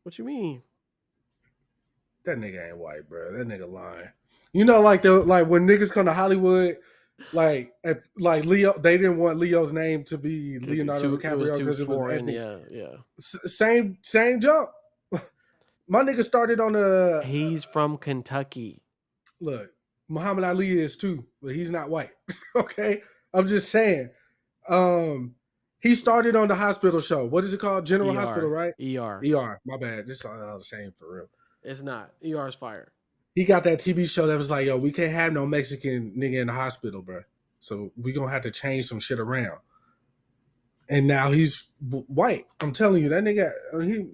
What you mean? That nigga ain't white, bro. That nigga lying. You know, like when niggas come to Hollywood, like Leo, they didn't want Leo's name to be Leonardo DiCaprio because it was ethnic. Yeah. Same jump. My nigga started on a. He's from Kentucky. Look, Muhammad Ali is too, but he's not white. Okay, I'm just saying. He started on the hospital show. What is it called? General Hospital, right? ER. My bad. This is all the same for real. It's not. ER is fire. He got that TV show that was like, yo, we can't have no Mexican nigga in the hospital, bro. So we gonna have to change some shit around. And now he's white. I'm telling you, that nigga,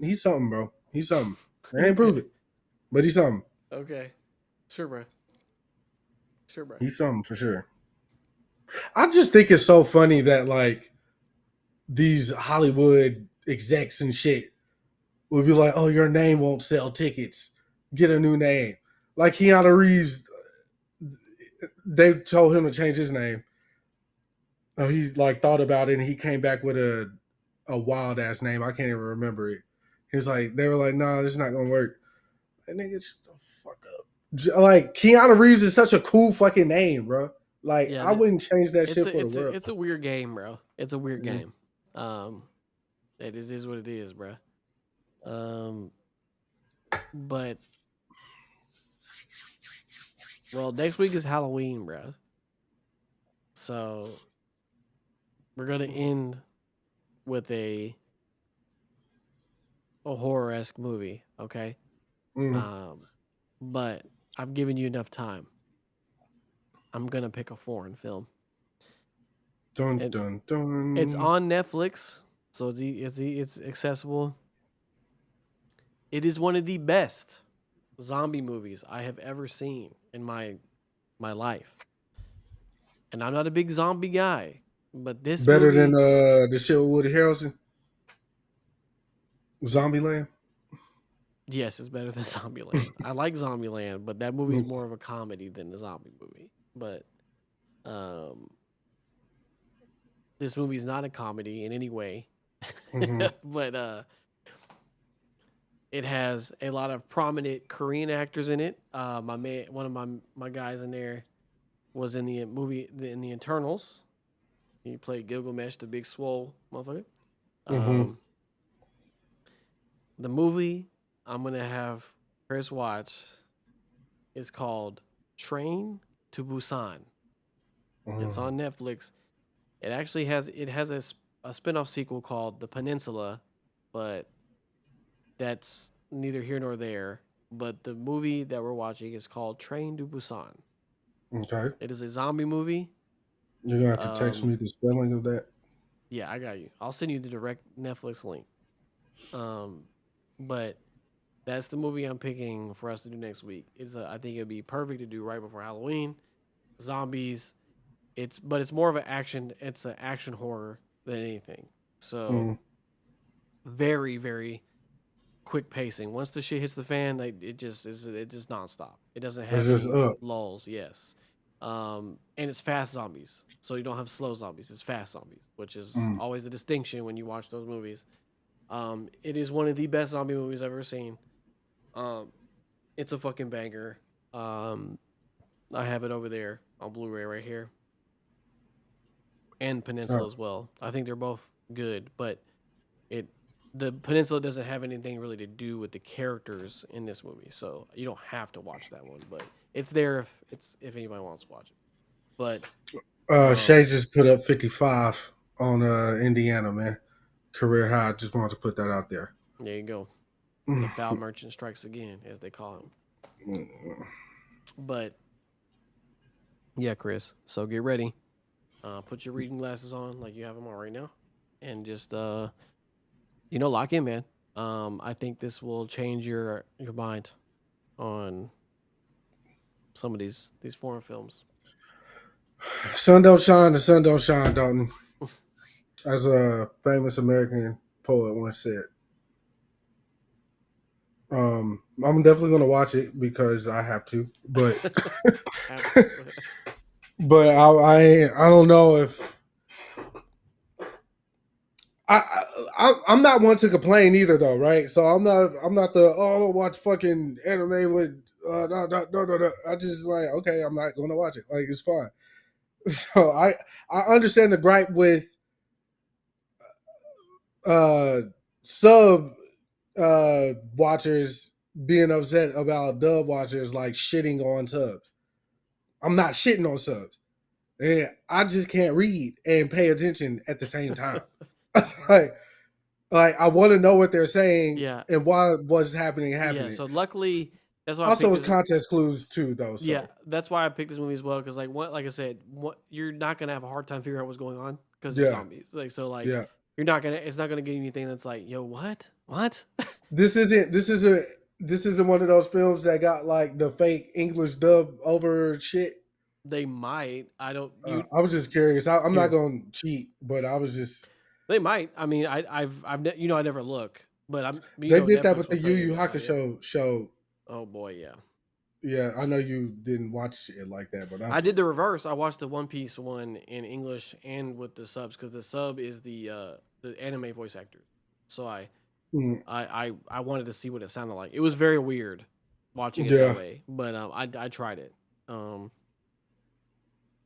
he's something, bro. He's something. I ain't prove it, but he's something. Okay, sure, bro. He's something for sure. I just think it's so funny that like these Hollywood execs and shit would be like, "Oh, your name won't sell tickets. Get a new name." Like Keanu Reeves, they told him to change his name. Oh, he like thought about it and he came back with a wild ass name. I can't even remember it. He's like, they were like, "No, this is not gonna work." And nigga, just the fuck up. Like Keanu Reeves is such a cool fucking name, bro. Like I wouldn't change that shit for the world. It's a weird game, bro. It's a weird game. It is what it is, bro. But well, next week is Halloween, bro. So we're gonna end with a horror-esque movie, okay? But I've given you enough time. I'm gonna pick a foreign film. Dun dun dun. It's on Netflix, so it's accessible. It is one of the best zombie movies I have ever seen in my life. And I'm not a big zombie guy, but this better movie, than the shit with Woody Harrelson. Zombieland. Yes, it's better than Zombieland. I like Zombieland, but that movie is more of a comedy than the zombie movie. But this movie is not a comedy in any way. But it has a lot of prominent Korean actors in it. One of my guys in there was in the movie in the Eternals. He played Gilgamesh, the big swole motherfucker. Mm-hmm. The movie I'm gonna have Chris watch is called Train to Busan. It's on Netflix. It actually has a spinoff sequel called The Peninsula, but that's neither here nor there. But the movie that we're watching is called Train to Busan. Okay. It is a zombie movie. You're gonna have to text me the spelling of that. Yeah, I got you. I'll send you the direct Netflix link. But that's the movie I'm picking for us to do next week. I think it'd be perfect to do right before Halloween. Zombies. But it's more of an action. It's an action horror than anything. So very very quick pacing. Once the shit hits the fan, it just nonstop. It doesn't have any lulls. Yes, and it's fast zombies. So you don't have slow zombies. It's fast zombies, which is always a distinction when you watch those movies. It is one of the best zombie movies I've ever seen. It's a fucking banger. I have it over there on Blu-ray right here, and Peninsula as well. I think they're both good, but the Peninsula doesn't have anything really to do with the characters in this movie, so you don't have to watch that one. But it's there if anybody wants to watch it. But Shay just put up 55 on Indiana, man. Career high. Just wanted to put that out there. There you go. The foul merchant strikes again, as they call him. But yeah, Chris. So get ready. Put your reading glasses on, like you have them on right now, and just lock in, man. I think this will change your mind on some of these foreign films. Sun don't shine, the sun don't shine, Dalton. As a famous American poet once said. I'm definitely gonna watch it because I have to, but but I don't know if I'm not one to complain either though, right? So I'm not the watch fucking anime with no. I just like okay, I'm not gonna watch it. Like it's fine. So I understand the gripe with sub watchers being upset about dub watchers like shitting on subs. I'm not shitting on subs. And I just can't read and pay attention at the same time. like I want to know what they're saying and why what's happening. Yeah, so luckily that's why also it's context clues too though. So. Yeah, that's why I picked this movie as well because like I said, you're not gonna have a hard time figuring out what's going on because it's zombies. You're not gonna it's not gonna get anything that's like, yo, what? This isn't one of those films that got like the fake English dub over shit. They might. I don't. I was just curious. I'm not gonna cheat, but I was just. They might. I mean, I've I never look, but they did that with the Yu Yu Hakusho show. Oh boy, yeah. Yeah, I know you didn't watch it like that, but I did the reverse. I watched the One Piece one in English and with the subs because the sub is the anime voice actor. So I wanted to see what it sounded like. It was very weird watching it that way, but I tried it. The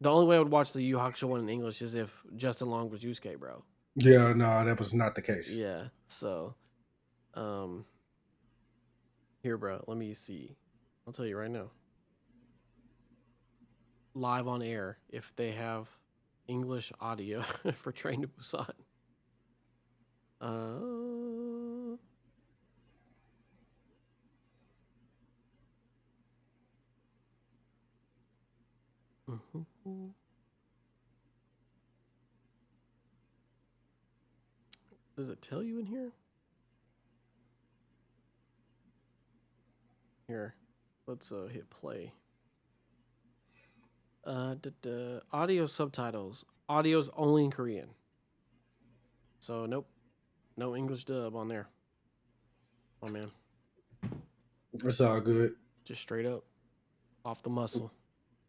only way I would watch the Yu Hakusho one in English is if Justin Long was Yusuke, bro. Yeah, no, that was not the case. Yeah, so, here, bro. Let me see. I'll tell you right now. Live on air, if they have English audio for Train to Busan. Does it tell you in here? Here, let's hit play. Audio subtitles. Audio's only in Korean. So nope, no English dub on there. Oh man, it's all good. Just straight up, off the muscle.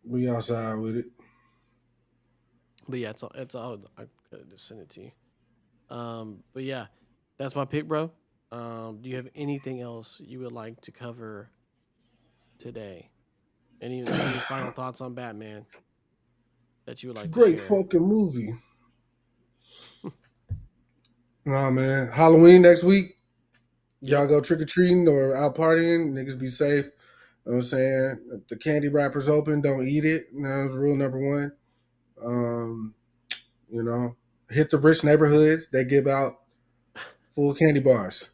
We outside with it. But yeah, it's all. I could just send it to you. But yeah, that's my pick, bro. Do you have anything else you would like to cover today? Any final thoughts on Batman that you would like to share? Great fucking movie. Nah, man. Halloween next week. Y'all Yep. go trick or treating or out partying. Niggas be safe. You know what I'm saying? If the candy wrapper's open, don't eat it. You know, rule number one. Um, you know, hit the rich neighborhoods. They give out full candy bars.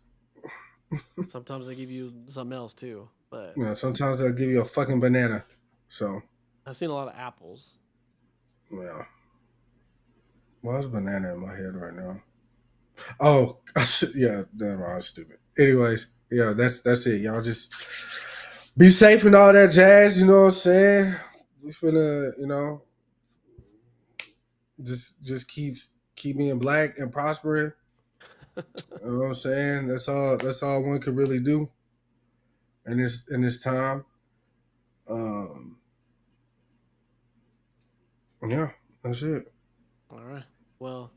Sometimes they give you something else too, but You know, sometimes they'll give you a fucking banana. So, I've seen a lot of apples. yeah. Why is banana in my head right now? Oh, yeah, damn, I was stupid. Anyways, yeah, that's it. Y'all just be safe and all that jazz. You know what I'm saying? We finna, just keep being black and prospering. You know what I'm saying? That's all one could really do in this time. Um, yeah, that's it. All right. Well,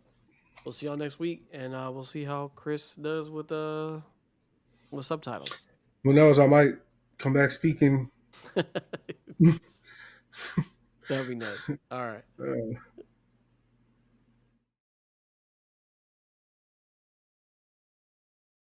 we'll see y'all next week, and we'll see how Chris does with subtitles. Who knows? I might come back speaking. That'd be nice. All right.